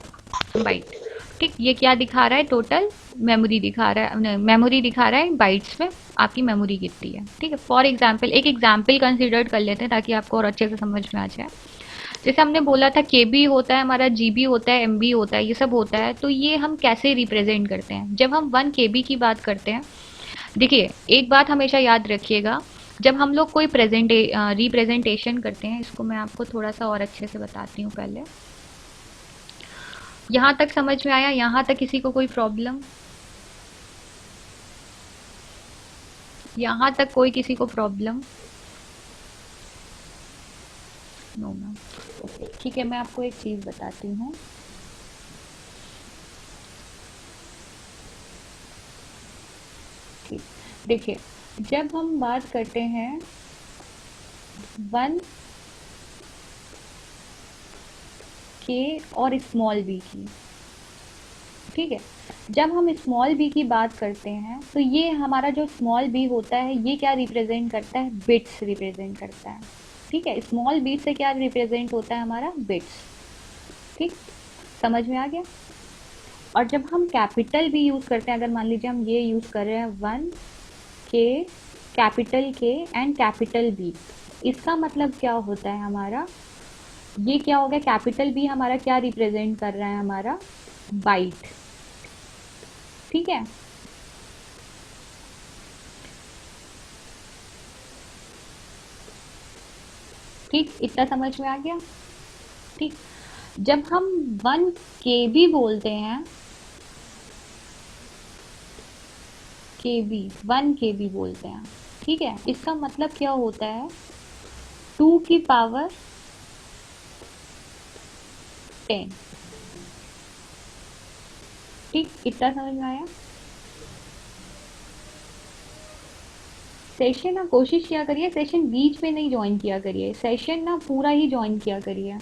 बाइट। ठीक, ये क्या दिखा रहा है, टोटल मेमोरी दिखा रहा है, मेमोरी दिखा रहा है बाइट्स में आपकी मेमोरी कितनी है, ठीक है। फॉर एग्जाम्पल, एक एग्जाम्पल कंसिडर कर लेते हैं ताकि आपको और अच्छे से समझ में आ जाए। जैसे हमने बोला था केबी होता है हमारा, जीबी होता है, एमबी होता है, ये सब होता है। तो ये हम कैसे रिप्रेजेंट करते हैं, जब हम 1 KB की बात करते हैं। देखिए, एक बात हमेशा याद रखिएगा, जब हम लोग कोई रिप्रेजेंटेशन करते हैं, इसको मैं आपको थोड़ा सा और अच्छे से बताती हूँ पहले। यहाँ तक समझ में आया, यहाँ तक किसी को कोई प्रॉब्लम, यहाँ तक कोई किसी को प्रॉब्लम? No ma'am. ओके, ठीक है, मैं आपको एक चीज़ बताती हूँ। ठीक, देखिए, जब हम बात करते हैं 1 के और स्मॉल बी की, ठीक है, जब हम स्मॉल बी की बात करते हैं तो ये हमारा जो स्मॉल बी होता है ये क्या रिप्रेजेंट करता है, बिट्स रिप्रेजेंट करता है, ठीक है। स्मॉल बी से क्या रिप्रेजेंट होता है हमारा, बिट्स, ठीक, समझ में आ गया। और जब हम कैपिटल भी यूज़ करते हैं, अगर मान लीजिए हम ये यूज़ कर रहे हैं 1 के, कैपिटल के एंड कैपिटल बी, इसका मतलब क्या होता है हमारा, ये क्या हो गया, कैपिटल बी हमारा क्या रिप्रेजेंट कर रहा है, हमारा बाइट, ठीक है। ठीक, इतना समझ में आ गया, ठीक। जब हम 1 KB बोलते हैं, केबी, 1 KB बोलते हैं, ठीक है, इसका मतलब क्या होता है, 2 की पावर 10, ठीक, इतना समझ में आया। सेशन ना कोशिश किया करिए, सेशन बीच में नहीं ज्वाइन किया करिए, सेशन ना पूरा ही ज्वाइन किया करिए,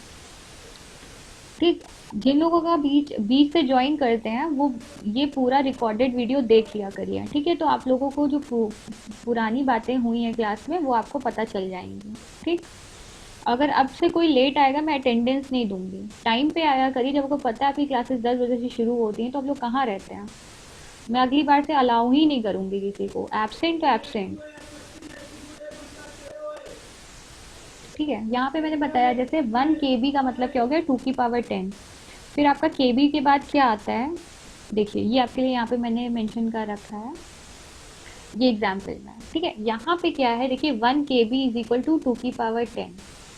ठीक। जिन लोगों का बीच बीच से ज्वाइन करते हैं वो ये पूरा रिकॉर्डेड वीडियो देख लिया करिए, ठीक है। तो आप लोगों को जो पुरानी बातें हुई हैं क्लास में वो आपको पता चल जाएंगी, ठीक। अगर अब से कोई लेट आएगा मैं अटेंडेंस नहीं दूंगी, टाइम पे आया करिए। जब आपको पता है आपकी क्लासेस 10 बजे से शुरू होती हैं तो आप लोग कहाँ रहते हैं, मैं अगली बार से अलाउ ही नहीं करूँगी किसी को, एब्सेंट तो एब्सेंट, ठीक है। यहाँ पे मैंने बताया जैसे 1 KB का मतलब क्या हो गया, 2 की पावर 10। फिर आपका KB के बाद क्या आता है, देखिए ये आपके लिए यहाँ पे मैंने मेंशन कर रखा है, ये एग्जाम्पल में, ठीक है। यहाँ पे क्या है, देखिए 1 KB इज इक्वल टू 2 की पावर 10,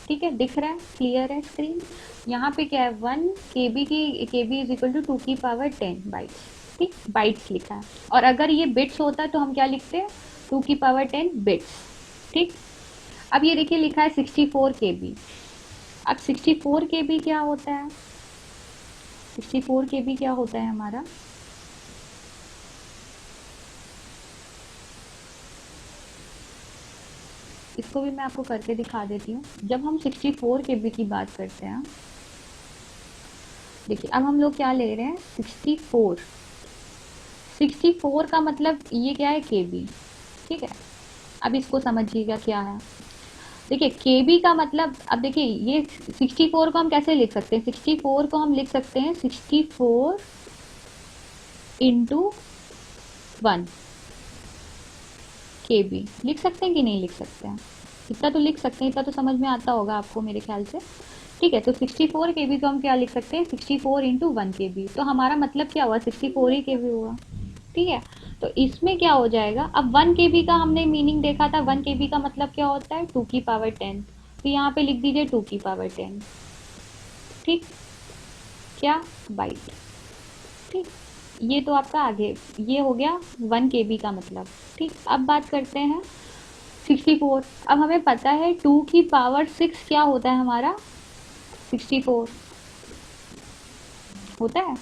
ठीक है, दिख रहा है, क्लियर है स्क्रीन। यहाँ पे क्या है, 1 KB की KB इज इक्वल टू 2 की पावर 10 बाइट्स, ठीक, बाइट्स लिखा है। और अगर ये बिट्स होता है तो हम क्या लिखते हैं, 2 की पावर 10 बिट्स, ठीक। अब ये देखिए लिखा है 64 KB। अब 64 KB क्या होता है, 64 KB क्या होता है हमारा, इसको भी मैं आपको करके दिखा देती हूँ। जब हम 64 KB की बात करते हैं, देखिए अब हम लोग क्या ले रहे हैं, 64, 64 का मतलब ये क्या है, KB, ठीक है। अब इसको समझिएगा क्या है, देखिए KB का मतलब, अब देखिए ये 64 को हम कैसे लिख सकते हैं, 64 को हम लिख सकते हैं 64 × 1 KB, लिख सकते हैं कि नहीं लिख सकते हैं, इतना तो लिख सकते हैं, इतना तो समझ में आता होगा आपको मेरे ख्याल से, ठीक है। तो 64 KB को हम क्या लिख सकते हैं, 64 × 1 KB, तो हमारा मतलब क्या हुआ, 64 ही KB हुआ, ठीक है। तो इसमें क्या हो जाएगा, अब 1 KB का हमने मीनिंग देखा था, 1 KB का मतलब क्या होता है, 2 की पावर 10, तो यहाँ पे लिख दीजिए 2 की पावर 10, ठीक, क्या, बाइट, ठीक। ये तो आपका आगे ये हो गया 1 KB का मतलब, ठीक। अब बात करते हैं 64। अब हमें पता है 2 की पावर 6 क्या होता है हमारा, 64 होता है,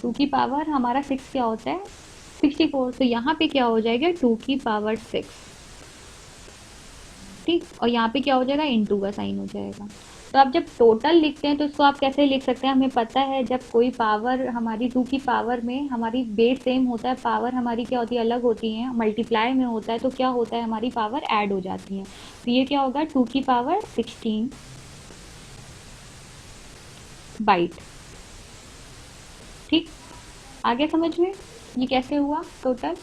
2 की पावर हमारा 6 क्या होता है, 64, तो यहाँ पे क्या हो जाएगा 2 की पावर 6, ठीक। और यहाँ पे क्या हो जाएगा, इंटू का साइन हो जाएगा। तो आप जब टोटल लिखते हैं तो इसको आप कैसे लिख सकते हैं, हमें पता है जब कोई पावर हमारी 2 की पावर में हमारी बेस सेम होता है, पावर हमारी क्या होती है, अलग होती है, मल्टीप्लाई में होता है, तो क्या होता है, हमारी पावर ऐड हो जाती है। तो ये क्या होगा, 2 की पावर 16 बाइट, ठीक। आगे समझ में ये कैसे हुआ टोटल।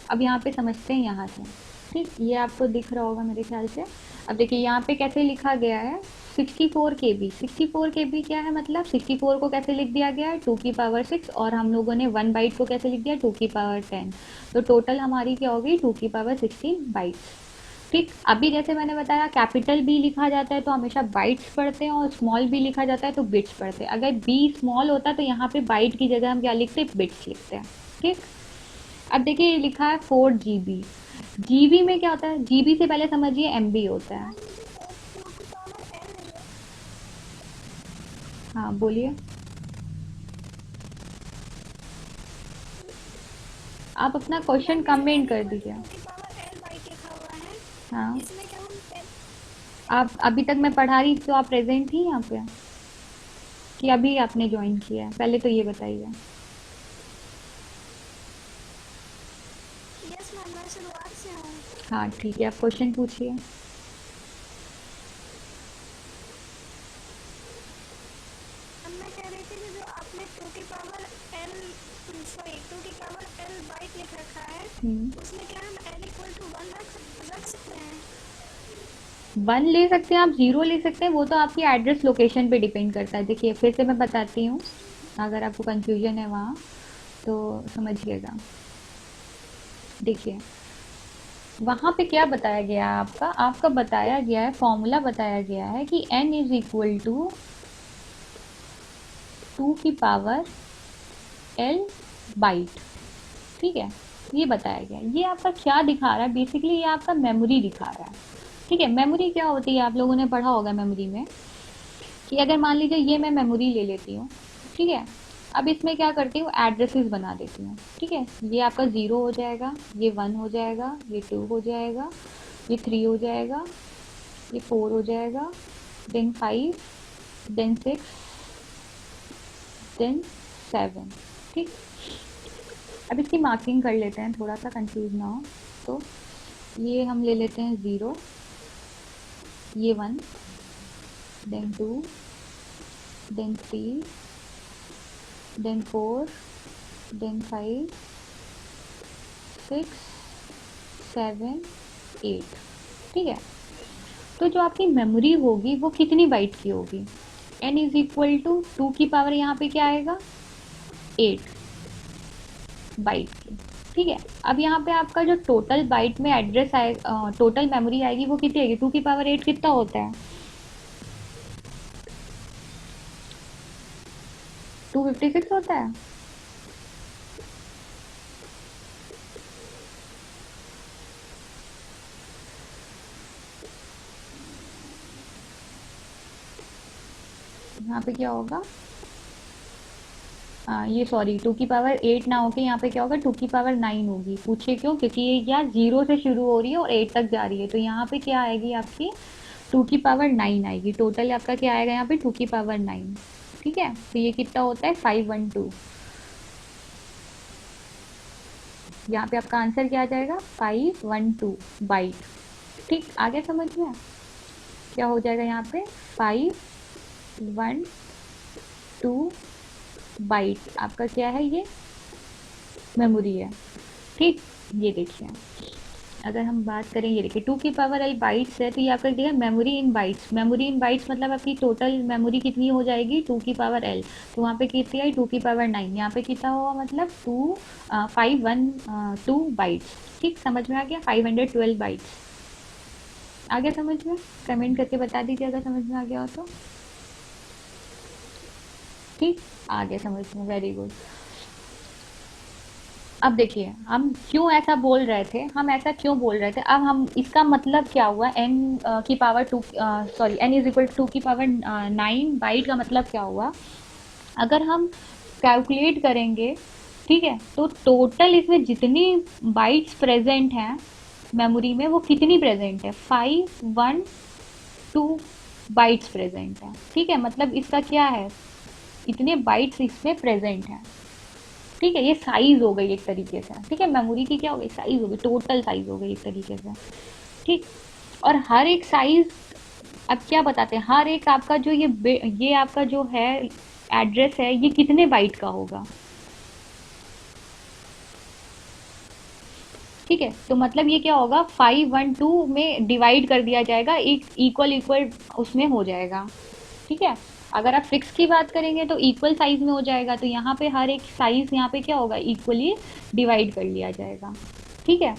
अब यहाँ पे समझते हैं यहाँ से, ठीक। ये आपको दिख रहा होगा मेरे ख्याल से। अब देखिए यहाँ पे कैसे लिखा गया है, 64 KB। 64 KB क्या है, मतलब 64 को कैसे लिख दिया गया है, 2 की पावर 6, और हम लोगों ने 1 बाइट को कैसे लिख दिया, 2 की पावर 10। तो टोटल हमारी क्या होगी, 2 की पावर 16 बाइट्स, ठीक। अभी जैसे मैंने बताया कैपिटल बी लिखा जाता है तो हमेशा बाइट्स पढ़ते हैं, और स्मॉल बी लिखा जाता है तो बिट्स पढ़ते हैं। अगर बी स्मॉल होता है तो यहाँ पे बाइट की जगह हम क्या लिखते हैं, बिट्स लिखते हैं, ठीक। अब देखिए ये लिखा है 4 GB। जीबी में क्या होता है, जीबी से पहले समझिए एमबी होता है। हाँ बोलिए। आप अपना क्वेश्चन कमेंट कर दीजिए। हाँ, आप अभी तक मैं पढ़ा रही तो आप प्रेजेंट थी यहाँ पे, कि अभी आपने ज्वाइन किया है, पहले तो ये बताइए। हाँ ठीक है, आप क्वेश्चन पूछिए। हम्म, 1 ले सकते हैं आप, 0 ले सकते हैं, वो तो आपकी एड्रेस लोकेशन पे डिपेंड करता है। देखिए फिर से मैं बताती हूँ, अगर आपको कंफ्यूजन है वहाँ तो समझिएगा। देखिए वहाँ पे क्या बताया गया है, आपका आपका बताया गया है, फॉर्मूला बताया गया है कि n = 2 की पावर L बाइट, ठीक है। ये बताया गया, ये आपका क्या दिखा रहा है, बेसिकली ये आपका मेमोरी दिखा रहा है, ठीक है। मेमोरी क्या होती है, आप लोगों ने पढ़ा होगा मेमोरी में, कि अगर मान लीजिए ये मैं मेमोरी ले लेती हूँ, ठीक है। अब इसमें क्या करती हूँ, एड्रेसेस बना देती हूँ, ठीक है। ये आपका 0 हो जाएगा, ये 1 हो जाएगा, ये 2 हो जाएगा, ये 3 हो जाएगा, ये 4 हो जाएगा, देन 5, देन 6, देन 7, ठीक। अब इसकी मार्किंग कर लेते हैं, थोड़ा सा कंफ्यूज ना हो। तो ये हम ले लेते हैं 0, ये 1, देन 2, देन 3, देन 4, देन 5, 6, 7, 8, ठीक है। तो जो आपकी मेमोरी होगी वो कितनी बाइट की होगी, n = 2 की पावर, यहाँ पे क्या आएगा, 8 बाइट की, ठीक है। अब यहाँ पे आपका जो टोटल बाइट में एड्रेस आएगा, टोटल मेमोरी आएगी वो कितनी आएगी, 2 की पावर 8 कितना होता है, 256 होता है। यहाँ पे क्या होगा, ये सॉरी 2 की पावर 8 ना होके यहाँ पे क्या होगा, 2 की पावर 9 होगी। पूछिए क्यों, क्योंकि ये क्या 0 से शुरू हो रही है और 8 तक जा रही है, तो यहाँ पे क्या आएगी आपकी 2 की पावर 9 आएगी। टोटल आपका क्या आएगा यहाँ पे, 2 की पावर 9, ठीक है। तो ये कितना होता है, 512। यहाँ पे आपका आंसर क्या आ जाएगा, 512 बाइट, ठीक। आगे समझ में क्या हो जाएगा, यहाँ पे 512 बाइट आपका क्या है, ये मेमोरी है, ठीक। ये देखिए अगर हम बात करें, ये देखिए 2 की पावर L बाइट्स है, तो ये आपका देखिए memory in bytes, memory in bytes मतलब आपकी टोटल मेमोरी कितनी हो जाएगी, 2 की पावर L। तो वहाँ पे कितनी आई, 2 की पावर 9, यहाँ पे कितना हुआ, मतलब 512 बाइट्स, ठीक। समझ में आ गया, 512 बाइट्स। आगे समझ में, कमेंट करके बता दीजिए अगर समझ में आ गया हो तो, ठीक। आगे समझ में, वेरी गुड। अब देखिए हम क्यों ऐसा बोल रहे थे, हम ऐसा क्यों बोल रहे थे, अब हम इसका मतलब क्या हुआ, n की पावर 2, सॉरी n = 2 की पावर 9 बाइट का मतलब क्या हुआ। अगर हम कैलकुलेट करेंगे, ठीक है, तो टोटल इसमें जितनी बाइट्स प्रेजेंट हैं मेमोरी में वो कितनी प्रेजेंट है, 512 बाइट्स प्रेजेंट है। ठीक है, मतलब इसका क्या है, इतने बाइट्स इसमें प्रेजेंट हैं। ठीक है, ये साइज हो गई एक तरीके से। ठीक है, मेमोरी की क्या हो गई, साइज हो गई, टोटल साइज हो गई एक तरीके से। ठीक, और हर एक साइज, अब क्या बताते हैं, हर एक आपका जो ये आपका जो है एड्रेस है, ये कितने बाइट का होगा। ठीक है, तो मतलब ये क्या होगा, 512 में डिवाइड कर दिया जाएगा, एक इक्वल इक्वल उसमें हो जाएगा। ठीक है, अगर आप फिक्स की बात करेंगे तो इक्वल साइज में हो जाएगा, तो यहाँ पे हर एक साइज यहाँ पे क्या होगा, इक्वली डिवाइड कर लिया जाएगा। ठीक है,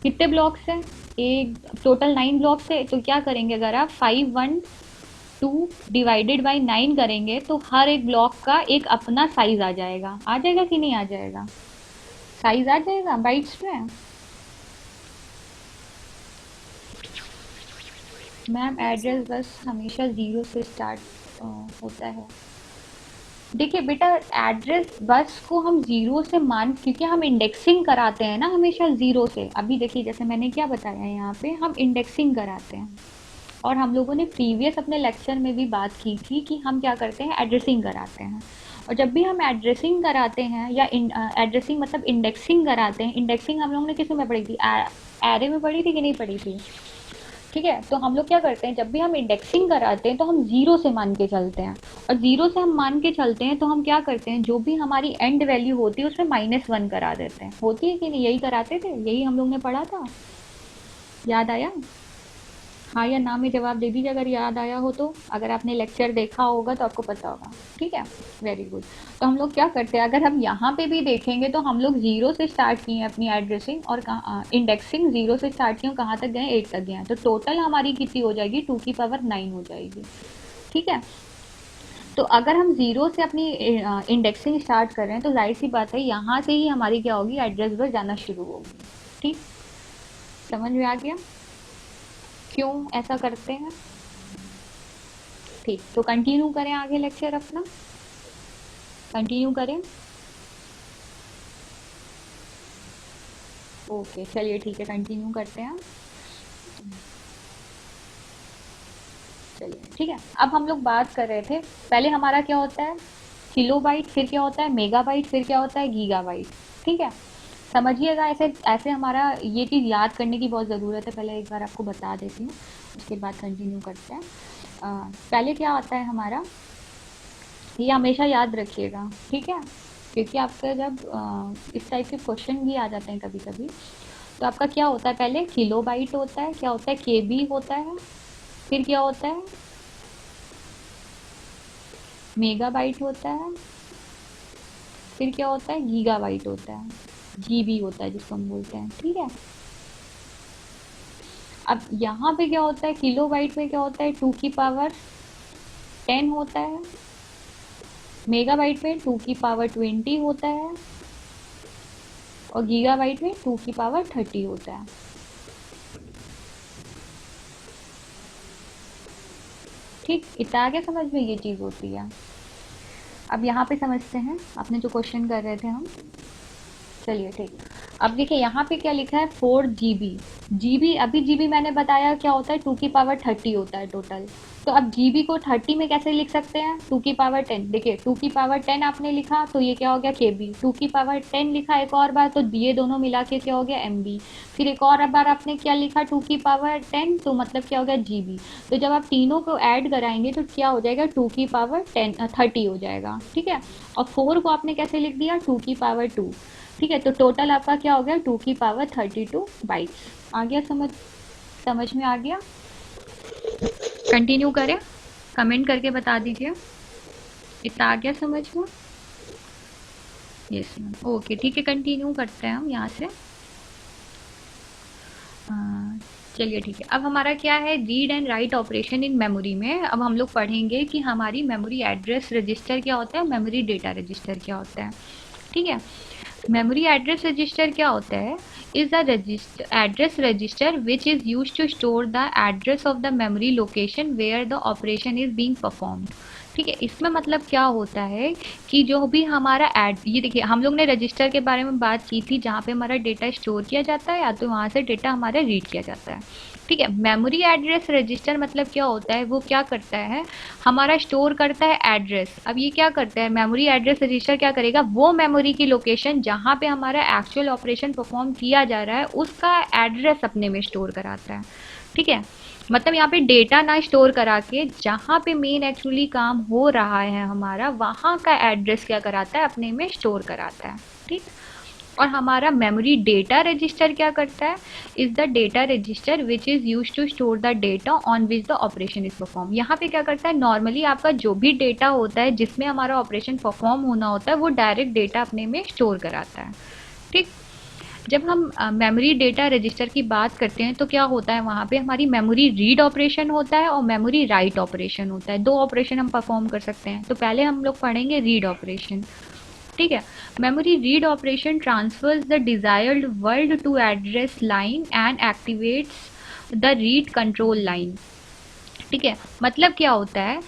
कितने ब्लॉक्स हैं, एक टोटल 9 ब्लॉक्स है, तो क्या करेंगे, अगर आप 512 डिवाइडेड बाई 9 करेंगे तो हर एक ब्लॉक का एक अपना साइज आ जाएगा कि नहीं आ जाएगा, साइज आ जाएगा बाइट्स में। मैम एड्रेस बस हमेशा ज़ीरो से स्टार्ट होता है। देखिए बेटा, एड्रेस बस को हम ज़ीरो से मान, क्योंकि हम इंडेक्सिंग कराते हैं ना हमेशा ज़ीरो से। अभी देखिए जैसे मैंने क्या बताया, यहाँ पे हम इंडेक्सिंग कराते हैं, और हम लोगों ने प्रीवियस अपने लेक्चर में भी बात की थी कि हम क्या करते हैं, एड्रेसिंग कराते हैं। और जब भी हम एड्रेसिंग कराते हैं या एड्रेसिंग मतलब इंडेक्सिंग कराते हैं, इंडेक्सिंग हम लोगों ने किस में पढ़ी थी, एरे में पढ़ी थी कि नहीं पढ़ी थी। ठीक है, तो हम लोग क्या करते हैं, जब भी हम इंडेक्सिंग कराते हैं तो हम ज़ीरो से मान के चलते हैं, और ज़ीरो से हम मान के चलते हैं तो हम क्या करते हैं, जो भी हमारी एंड वैल्यू होती है उसमें -1 करा देते हैं। होती है कि नहीं, यही कराते थे, यही हम लोग ने पढ़ा था, याद आया। हाँ या ना में जवाब दे दीजिए अगर याद आया हो तो, अगर आपने लेक्चर देखा होगा तो आपको पता होगा। ठीक है, वेरी गुड। तो हम लोग क्या करते हैं, अगर हम यहाँ पे भी देखेंगे तो हम लोग ज़ीरो से स्टार्ट किए हैं अपनी एड्रेसिंग, और कहाँ इंडेक्सिंग ज़ीरो से स्टार्ट किए, कहाँ तक गए, 8 तक गए हैं, तो टोटल हमारी कितनी हो जाएगी, 2 की पावर 9 हो जाएगी। ठीक है, तो अगर हम ज़ीरो से अपनी इंडेक्सिंग स्टार्ट कर रहे हैं तो जाहिर सी बात है यहाँ से ही हमारी क्या होगी, एड्रेस बस जाना शुरू होगी। ठीक, समझ में आ गया क्यों ऐसा करते हैं। ठीक, तो कंटिन्यू करें आगे लेक्चर अपना, कंटिन्यू करें। ओके चलिए ठीक है, कंटिन्यू करते हैं। चलिए ठीक है, अब हम लोग बात कर रहे थे, पहले हमारा क्या होता है, किलोबाइट, फिर क्या होता है मेगाबाइट, फिर क्या होता है गीगाबाइट। ठीक है, समझिएगा, ऐसे ऐसे हमारा ये चीज़ याद करने की बहुत ज़रूरत है, पहले एक बार आपको बता देती हूँ, उसके बाद कंटिन्यू करते हैं। पहले क्या आता है हमारा, ये हमेशा याद रखिएगा। ठीक है, क्योंकि आपका जब इस टाइप के क्वेश्चन भी आ जाते हैं कभी कभी, तो आपका क्या होता है, पहले किलोबाइट होता है, क्या होता है केबी होता है, फिर क्या होता है मेगाबाइट होता है, फिर क्या होता है गीगाबाइट होता है, जीबी होता है जिसको हम बोलते हैं। ठीक है, अब यहाँ पे क्या होता है, किलोबाइट में क्या होता है, 2 की पावर 10 होता है, मेगाबाइट में 2 की पावर 20 होता है, और गीगाबाइट में 2 की पावर 30 होता है। ठीक, इतना आगे समझ में ये चीज़ होती है। अब यहाँ पे समझते हैं अपने जो क्वेश्चन कर रहे थे हम। चलिए ठीक, अब देखिए यहाँ पे क्या लिखा है, 4 GB। जीबी, अभी जीबी मैंने बताया क्या होता है, 2 की पावर 30 होता है टोटल। तो अब जीबी को 30 में कैसे लिख सकते हैं, 2 की पावर 10। देखिए 2 की पावर 10 आपने लिखा तो ये क्या हो गया केबी, 2 की पावर 10 लिखा एक और बार तो ये दोनों मिला के क्या हो गया एमबी, फिर एक और बार आपने क्या लिखा 2 की पावर 10, तो मतलब क्या हो गया जीबी। तो जब आप तीनों को ऐड कराएंगे तो क्या हो जाएगा, 2 की पावर 30 हो जाएगा। ठीक है, और 4 को आपने कैसे लिख दिया, 2 की पावर 2। ठीक है, तो टोटल आपका क्या हो गया, 2 की पावर 32 बाइट्स। आ गया समझ, समझ में आ गया। कंटिन्यू करें, कमेंट करके बता दीजिए इतना आ गया समझ में। यस मैम, ओके ठीक है, कंटिन्यू करते हैं हम यहाँ से। चलिए ठीक है, अब हमारा क्या है, read and write operation in memory में। अब हम लोग पढ़ेंगे कि हमारी मेमोरी एड्रेस रजिस्टर क्या होता है, मेमोरी डेटा रजिस्टर क्या होता है। ठीक है, मेमोरी एड्रेस रजिस्टर क्या होता है, is the address register which is use to store the address of the memory location where the operation is being performed. ठीक है, इसमें मतलब क्या होता है कि जो भी हमारा एड, ये देखिए हम लोग ने रजिस्टर के बारे में बात की थी जहाँ पे हमारा डेटा स्टोर किया जाता है या तो वहाँ से डेटा हमारा रीड किया जाता है। ठीक है, मेमोरी एड्रेस रजिस्टर मतलब क्या होता है, वो क्या करता है, हमारा स्टोर करता है एड्रेस। अब ये क्या करता है, मेमोरी एड्रेस रजिस्टर क्या करेगा, वो मेमोरी की लोकेशन जहाँ पे हमारा एक्चुअल ऑपरेशन परफॉर्म किया जा रहा है उसका एड्रेस अपने में स्टोर कराता है। ठीक है, मतलब यहाँ पे डेटा ना स्टोर करा के जहाँ पे मेन एक्चुअली काम हो रहा है हमारा, वहाँ का एड्रेस क्या कराता है, अपने में स्टोर कराता है। ठीक, और हमारा मेमोरी डेटा रजिस्टर क्या करता है, is the data register which is use to store the data on which the operation is perform. यहाँ पे क्या करता है, नॉर्मली आपका जो भी डेटा होता है जिसमें हमारा ऑपरेशन परफॉर्म होना होता है वो डायरेक्ट डेटा अपने में स्टोर कराता है। ठीक, जब हम मेमोरी डेटा रजिस्टर की बात करते हैं तो क्या होता है, वहाँ पे हमारी मेमोरी रीड ऑपरेशन होता है और मेमोरी राइट ऑपरेशन होता है। दो ऑपरेशन हम परफॉर्म कर सकते हैं, तो पहले हम लोग पढ़ेंगे रीड ऑपरेशन। ठीक है, memory read operation transfers the desired word to address line and activates the read control line. ठीक है, मतलब क्या होता है,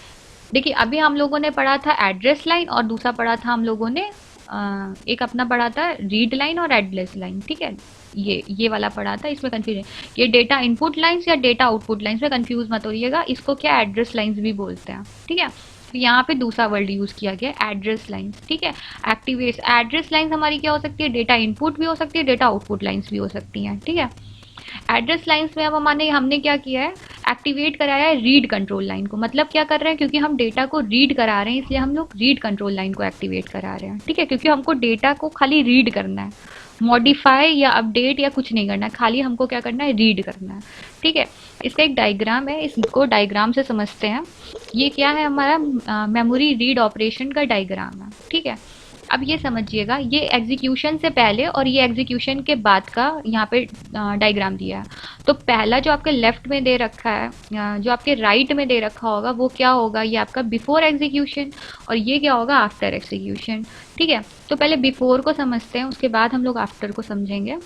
देखिए अभी हम लोगों ने पढ़ा था एड्रेस लाइन और दूसरा पढ़ा था हम लोगों ने एक अपना पढ़ा था रीड लाइन और एड्रेस लाइन। ठीक है, ये वाला पढ़ा था, इसमें कंफ्यूजन, ये डेटा इनपुट लाइंस या डेटा आउटपुट लाइंस में कंफ्यूज मत होइएगा, इसको क्या एड्रेस लाइंस भी बोलते हैं। ठीक है, तो यहाँ पे दूसरा वर्ड यूज किया गया एड्रेस लाइंस। ठीक है, एक्टिवेट एड्रेस लाइंस हमारी क्या हो सकती है, डेटा इनपुट भी हो सकती है, डेटा आउटपुट लाइंस भी हो सकती हैं। ठीक है, एड्रेस लाइंस में अब हमने क्या किया है, एक्टिवेट कराया है रीड कंट्रोल लाइन को। मतलब क्या कर रहे हैं, क्योंकि हम डेटा को रीड करा रहे हैं इसलिए हम लोग रीड कंट्रोल लाइन को एक्टिवेट करा रहे हैं। ठीक है, क्योंकि हमको डेटा को खाली रीड करना है, मॉडिफाई या अपडेट या कुछ नहीं करना है, खाली हमको क्या करना है, रीड करना है। ठीक है, इसका एक डायग्राम है, इसको डायग्राम से समझते हैं। ये क्या है, हमारा मेमोरी रीड ऑपरेशन का डायग्राम है। ठीक है, अब ये समझिएगा, ये एग्जीक्यूशन से पहले और ये एग्जीक्यूशन के बाद का यहाँ पे डायग्राम दिया है। तो पहला जो आपके लेफ्ट में दे रखा है, जो आपके राइट में दे रखा होगा वो क्या होगा, ये आपका बिफोर एग्जीक्यूशन और ये क्या होगा, आफ्टर एग्जीक्यूशन। ठीक है, तो पहले बिफोर को समझते हैं, उसके बाद हम लोग आफ्टर को समझेंगे।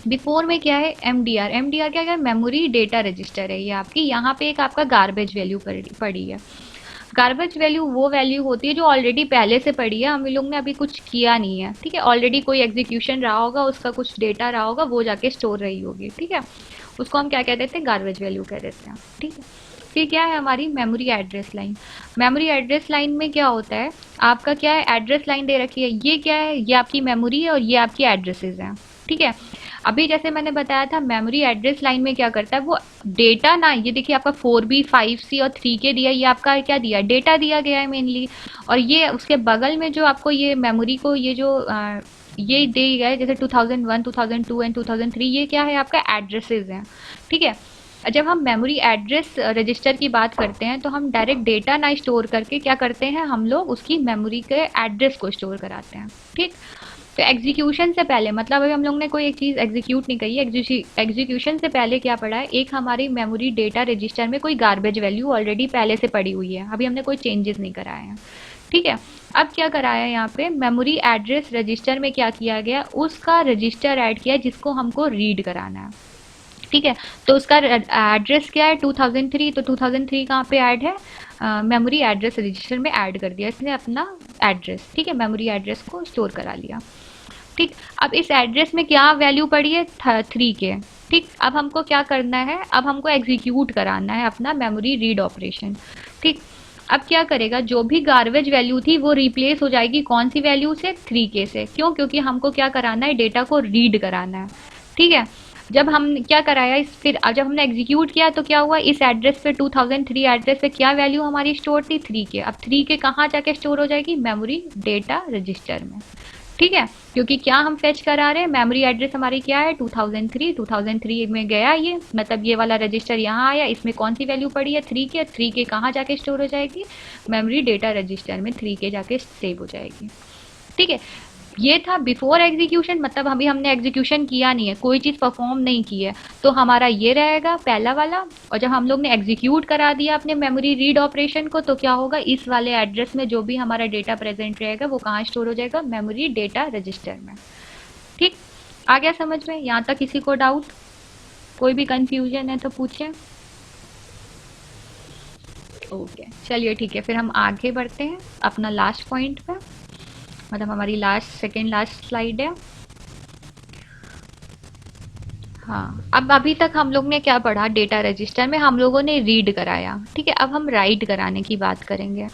बिफोर में क्या है, एमडीआर। एमडीआर क्या है, मेमोरी डेटा रजिस्टर है ये आपकी। यहाँ पे एक आपका गार्बेज वैल्यू पड़ी है। गार्बेज वैल्यू वो वैल्यू होती है जो ऑलरेडी पहले से पड़ी है, हम लोग ने अभी कुछ किया नहीं है। ठीक है, ऑलरेडी कोई एग्जीक्यूशन रहा होगा, उसका कुछ डेटा रहा होगा, वो जाके स्टोर रही होगी। ठीक है, उसको हम क्या कह देते हैं, गार्बेज वैल्यू कह देते हैं। ठीक है, फिर क्या है हमारी memory address line. Memory address line में क्या होता है, आपका क्या है, एड्रेस लाइन दे रखी है, ये क्या है, ये आपकी मेमोरी है और ये आपकी एड्रेसेस हैं। ठीक है, अभी जैसे मैंने बताया था मेमोरी एड्रेस लाइन में क्या करता है, वो डेटा ना, ये देखिए आपका 4B 5C और 3K दिया, ये आपका क्या दिया, डेटा दिया गया है मेनली। और ये उसके बगल में जो आपको ये मेमोरी को ये जो ये दिए गए जैसे 2001 2002 एंड 2003, ये क्या है, आपका एड्रेसेस हैं। ठीक है, जब हम मेमोरी एड्रेस रजिस्टर की बात करते हैं तो हम डायरेक्ट डेटा ना स्टोर करके क्या करते हैं, हम लोग उसकी मेमोरी के एड्रेस को स्टोर कराते हैं। ठीक, तो एग्जीक्यूशन से पहले, मतलब अभी हम लोग ने कोई एक चीज़ एग्जीक्यूट नहीं करी, एग्जीक्यूशन से पहले क्या पड़ा है, एक हमारी मेमोरी डेटा रजिस्टर में कोई गार्बेज वैल्यू ऑलरेडी पहले से पड़ी हुई है, अभी हमने कोई चेंजेस नहीं कराए हैं। ठीक है, अब क्या कराया है यहाँ पे, मेमोरी एड्रेस रजिस्टर में क्या किया गया, उसका रजिस्टर ऐड किया जिसको हमको रीड कराना है। ठीक है, तो उसका एड्रेस क्या है, 2003, तो 2003 कहाँ पे ऐड है, मेमोरी एड्रेस रजिस्टर में ऐड कर दिया इसने अपना एड्रेस। ठीक है, मेमोरी एड्रेस को स्टोर करा लिया। ठीक, अब इस एड्रेस में क्या वैल्यू पड़ी है, 3K। ठीक, अब हमको क्या करना है, अब हमको एग्जीक्यूट कराना है अपना मेमोरी रीड ऑपरेशन। ठीक, अब क्या करेगा, जो भी गार्बेज वैल्यू थी वो रिप्लेस हो जाएगी कौन सी वैल्यू से, 3K से। क्यों, क्योंकि हमको क्या कराना है, डेटा को रीड कराना है। ठीक है, जब हम क्या कराया फिर जब हमने एग्जीक्यूट किया तो क्या हुआ, इस एड्रेस पे 2003 एड्रेस पे क्या वैल्यू हमारी स्टोर थी, 3K। अब 3K कहाँ जाके स्टोर हो जाएगी, मेमोरी डेटा रजिस्टर में। ठीक है, क्योंकि क्या हम फेच करा रहे हैं, मेमोरी एड्रेस हमारी क्या है, 2003 में गया ये, मतलब ये वाला रजिस्टर यहाँ आया, इसमें कौन सी वैल्यू पड़ी है, 3K। 3K कहाँ जाके स्टोर हो जाएगी, मेमोरी डेटा रजिस्टर में 3K जाके सेव हो जाएगी। ठीक है, ये था बिफोर एग्जीक्यूशन, मतलब अभी हमने एग्जीक्यूशन किया नहीं है, कोई चीज़ परफॉर्म नहीं की है, तो हमारा ये रहेगा पहला वाला। और जब हम लोग ने एग्जीक्यूट करा दिया अपने मेमोरी रीड ऑपरेशन को, तो क्या होगा, इस वाले एड्रेस में जो भी हमारा डेटा प्रेजेंट रहेगा वो कहाँ स्टोर हो जाएगा, मेमोरी डेटा रजिस्टर में। ठीक, आ गया समझ में, यहाँ तक किसी को डाउट, कोई भी कंफ्यूजन है तो पूछें। ओके, चलिए ठीक है, फिर हम आगे बढ़ते हैं अपना लास्ट पॉइंट पे, मतलब हमारी सेकेंड लास्ट स्लाइड है। हाँ, अब अभी तक हम लोग ने क्या पढ़ा, डेटा रजिस्टर में हम लोगों ने रीड कराया, ठीक है। अब हम राइट कराने की बात करेंगे,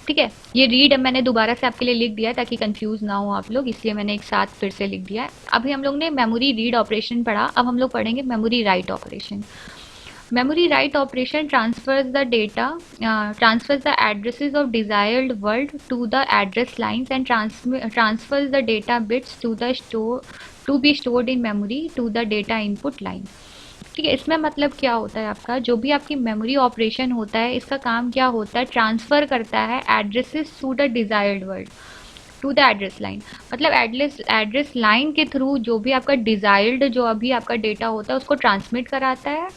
ठीक है। ये रीड मैंने दोबारा से आपके लिए लिख दिया है ताकि कंफ्यूज ना हो आप लोग, इसलिए मैंने एक साथ फिर से लिख दिया है। अभी हम लोग ने मेमोरी रीड ऑपरेशन पढ़ा, अब हम लोग पढ़ेंगे memory write operation. Memory write operation transfers the data, transfers the addresses of desired world to the address lines and transfers the data bits to the store to be stored in memory to the data input line। ठीक है, इसमें मतलब क्या होता है, आपका जो भी आपकी मेमोरी ऑपरेशन होता है इसका काम क्या होता है, ट्रांसफ़र करता है addresses to the desired word, to the address line. मतलब एड्रेस लाइन के थ्रू जो भी आपका डिज़ायर्ड जो अभी आपका डेटा होता है उसको ट्रांसमिट कराता है,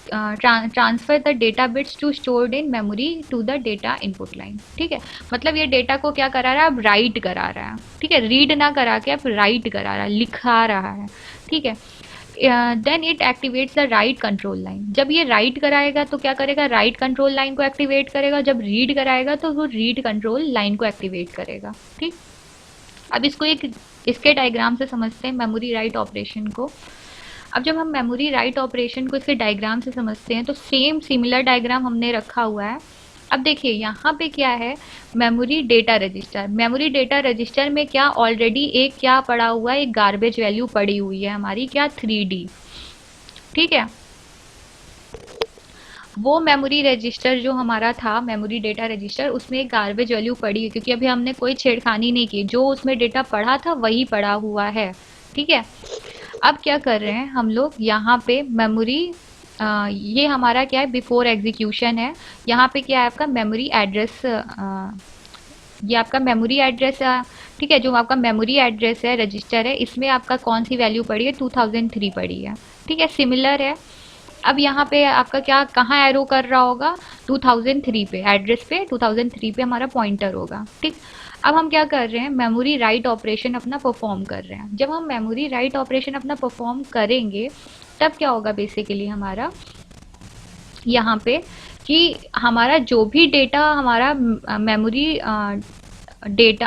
transfer the data bits to stored in memory to the data input line. ठीक है, मतलब ये डेटा को क्या करा रहा है, अब राइट करा रहा है। ठीक है, रीड ना करा के अब राइट करा रहा है, लिखा रहा है। ठीक है, then it activates the write control line. जब ये राइट कराएगा तो क्या करेगा, राइट कंट्रोल लाइन को एक्टिवेट करेगा। जब रीड कराएगा तो वो रीड कंट्रोल लाइन को एक्टिवेट करेगा। ठीक, अब इसको एक इसके डायग्राम से समझते हैं मेमोरी राइट ऑपरेशन को। अब जब हम मेमोरी राइट ऑपरेशन को इसके डायग्राम से समझते हैं तो सेम सिमिलर डायग्राम हमने रखा हुआ है। अब देखिए यहाँ पे क्या है, memory data register. Memory data register में क्या ऑलरेडी एक क्या पड़ा हुआ है, एक गार्बेज वैल्यू पड़ी हुई है हमारी, क्या 3D। ठीक है, वो मेमोरी रजिस्टर जो हमारा था, मेमोरी डेटा रजिस्टर, उसमें एक गार्बेज वैल्यू पड़ी है क्योंकि अभी हमने कोई छेड़खानी नहीं की, जो उसमें डेटा पड़ा था वही पड़ा हुआ है। ठीक है, अब क्या कर रहे हैं हम लोग, यहाँ पे मेमोरी ये हमारा क्या है, बिफोर एग्जीक्यूशन है। यहाँ पे क्या है आपका मेमोरी एड्रेस, ये आपका मेमोरी एड्रेस। ठीक है, जो आपका मेमोरी एड्रेस है, रजिस्टर है, इसमें आपका कौन सी वैल्यू पड़ी है, 2003 पड़ी है। ठीक है, सिमिलर है। अब यहाँ पे आपका क्या, कहाँ एरो कर रहा होगा, 2003 पे, एड्रेस पे 2003 पे हमारा पॉइंटर होगा। ठीक, अब हम क्या कर रहे हैं, मेमोरी राइट ऑपरेशन अपना परफॉर्म कर रहे हैं। जब हम मेमोरी राइट ऑपरेशन अपना परफॉर्म करेंगे तब क्या होगा, बेसिकली हमारा यहाँ पे कि हमारा जो भी डेटा हमारा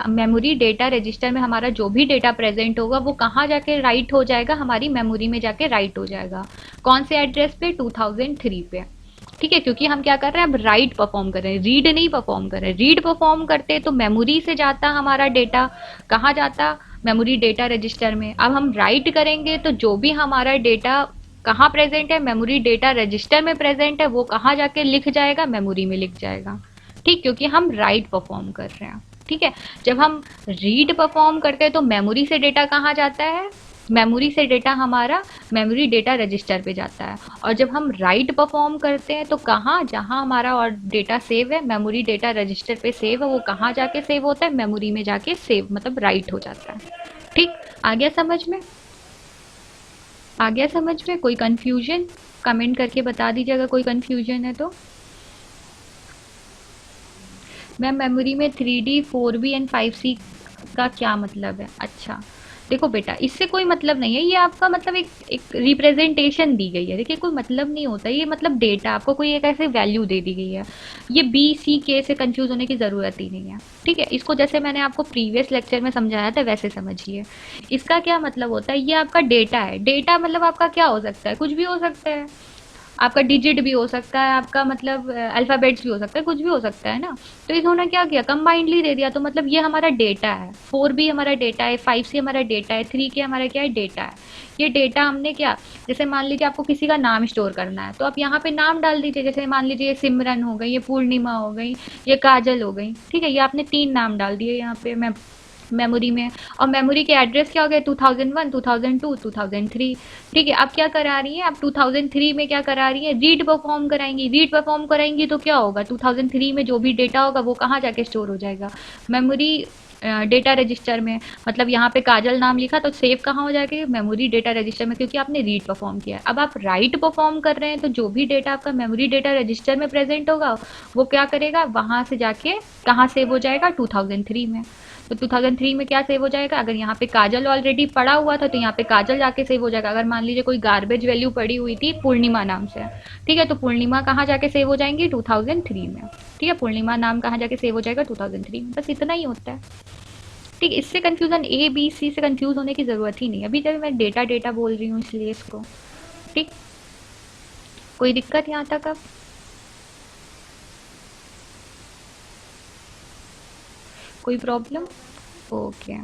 मेमोरी डेटा रजिस्टर में हमारा जो भी डेटा प्रेजेंट होगा वो कहाँ जाके राइट हो जाएगा, हमारी मेमोरी में जाके राइट हो जाएगा। कौन से एड्रेस पे, 2003 पे। ठीक है, क्योंकि हम क्या कर रहे हैं, अब राइट परफॉर्म कर रहे हैं, रीड नहीं परफॉर्म कर रहे हैं। रीड परफॉर्म करते तो मेमोरी से जाता हमारा डेटा, कहाँ जाता, मेमोरी डेटा रजिस्टर में। अब हम राइट करेंगे तो जो भी हमारा डेटा कहाँ प्रेजेंट है, मेमोरी डेटा रजिस्टर में प्रेजेंट है, वो कहाँ जाके लिख जाएगा, मेमोरी में लिख जाएगा। ठीक, क्योंकि हम राइट परफॉर्म कर रहे हैं। ठीक है, जब हम रीड परफॉर्म करते हैं तो मेमोरी से डेटा कहाँ जाता है, मेमोरी से डेटा हमारा मेमोरी डेटा रजिस्टर पे जाता है। और जब हम राइट परफॉर्म करते हैं तो कहाँ, जहाँ हमारा और डेटा सेव है, मेमोरी डेटा रजिस्टर पे सेव है, वो कहाँ जाके सेव होता है, मेमोरी में जाके सेव, मतलब राइट हो जाता है। ठीक, आ गया समझ में, आ गया समझ में? कोई कंफ्यूजन कमेंट करके बता दीजिए अगर कोई कंफ्यूजन है तो। मैम मेमोरी में 3D 4B एंड 5C का क्या मतलब है? अच्छा, देखो बेटा, इससे कोई मतलब नहीं है, ये आपका मतलब एक रिप्रेजेंटेशन दी गई है। देखिए, कोई मतलब नहीं होता, ये मतलब डेटा आपको कोई एक ऐसे वैल्यू दे दी गई है। ये B, C, K से कंफ्यूज होने की ज़रूरत ही नहीं है। ठीक है, इसको जैसे मैंने आपको प्रीवियस लेक्चर में समझाया था वैसे समझिए। इसका क्या मतलब होता है, ये आपका डेटा है। डेटा मतलब आपका क्या हो सकता है, कुछ भी हो सकता है। आपका डिजिट भी हो सकता है, आपका मतलब अल्फ़ाबेट्स भी हो सकता है, कुछ भी हो सकता है ना। तो इन्होंने क्या किया, कंबाइंडली दे दिया। तो मतलब ये हमारा डेटा है, 4B हमारा डेटा है, 5C हमारा डेटा है, 3K हमारा क्या है, डेटा है। ये डेटा हमने क्या, जैसे मान लीजिए आपको किसी का नाम स्टोर करना है तो आप यहाँ पे नाम डाल दीजिए। जैसे मान लीजिए ये सिमरन हो गई, ये पूर्णिमा हो गई, ये काजल हो गई। ठीक है, ये आपने 3 नाम डाल दिए यहाँ पे मैं मेमोरी में। और मेमोरी के एड्रेस क्या हो गए, 2001, 2002, 2003। ठीक है, अब क्या करा रही है, अब 2003 में क्या करा रही है, रीड परफॉर्म कराएंगी। रीड परफॉर्म कराएंगी तो क्या होगा, 2003 में जो भी डेटा होगा वो कहाँ जाके स्टोर हो जाएगा, मेमोरी डेटा रजिस्टर में। मतलब यहाँ पे काजल नाम लिखा तो सेव कहाँ हो जाएगा, मेमोरी डेटा रजिस्टर में, क्योंकि आपने रीड परफॉर्म किया। अब आप राइट परफॉर्म कर रहे हैं तो जो भी डेटा आपका मेमोरी डेटा रजिस्टर में प्रेजेंट होगा वो क्या करेगा, वहाँ से जाके कहाँ सेव हो जाएगा, 2003 में। तो 2003 में क्या सेव हो जाएगा, अगर यहाँ पे काजल ऑलरेडी पड़ा हुआ था तो यहाँ पे काजल जाके सेव हो जाएगा। अगर मान लीजिए कोई गार्बेज वैल्यू पड़ी हुई थी पूर्णिमा नाम से, ठीक है, तो पूर्णिमा कहाँ जाके सेव हो जाएंगी, 2003 में। ठीक है, पूर्णिमा नाम कहाँ जाके सेव हो जाएगा, 2003 में। बस इतना ही होता है। ठीक, इससे कंफ्यूजन ए बी सी से कंफ्यूज होने की ज़रूरत ही नहीं। अभी जब मैं डेटा डेटा बोल रही हूँ इसलिए इसको। ठीक, कोई दिक्कत यहाँ तक अब? कोई प्रॉब्लम? ओके,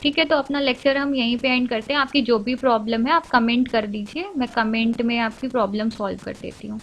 ठीक है, तो अपना लेक्चर हम यहीं पे एंड करते हैं। आपकी जो भी प्रॉब्लम है आप कमेंट कर दीजिए, मैं कमेंट में आपकी प्रॉब्लम सॉल्व कर देती हूँ।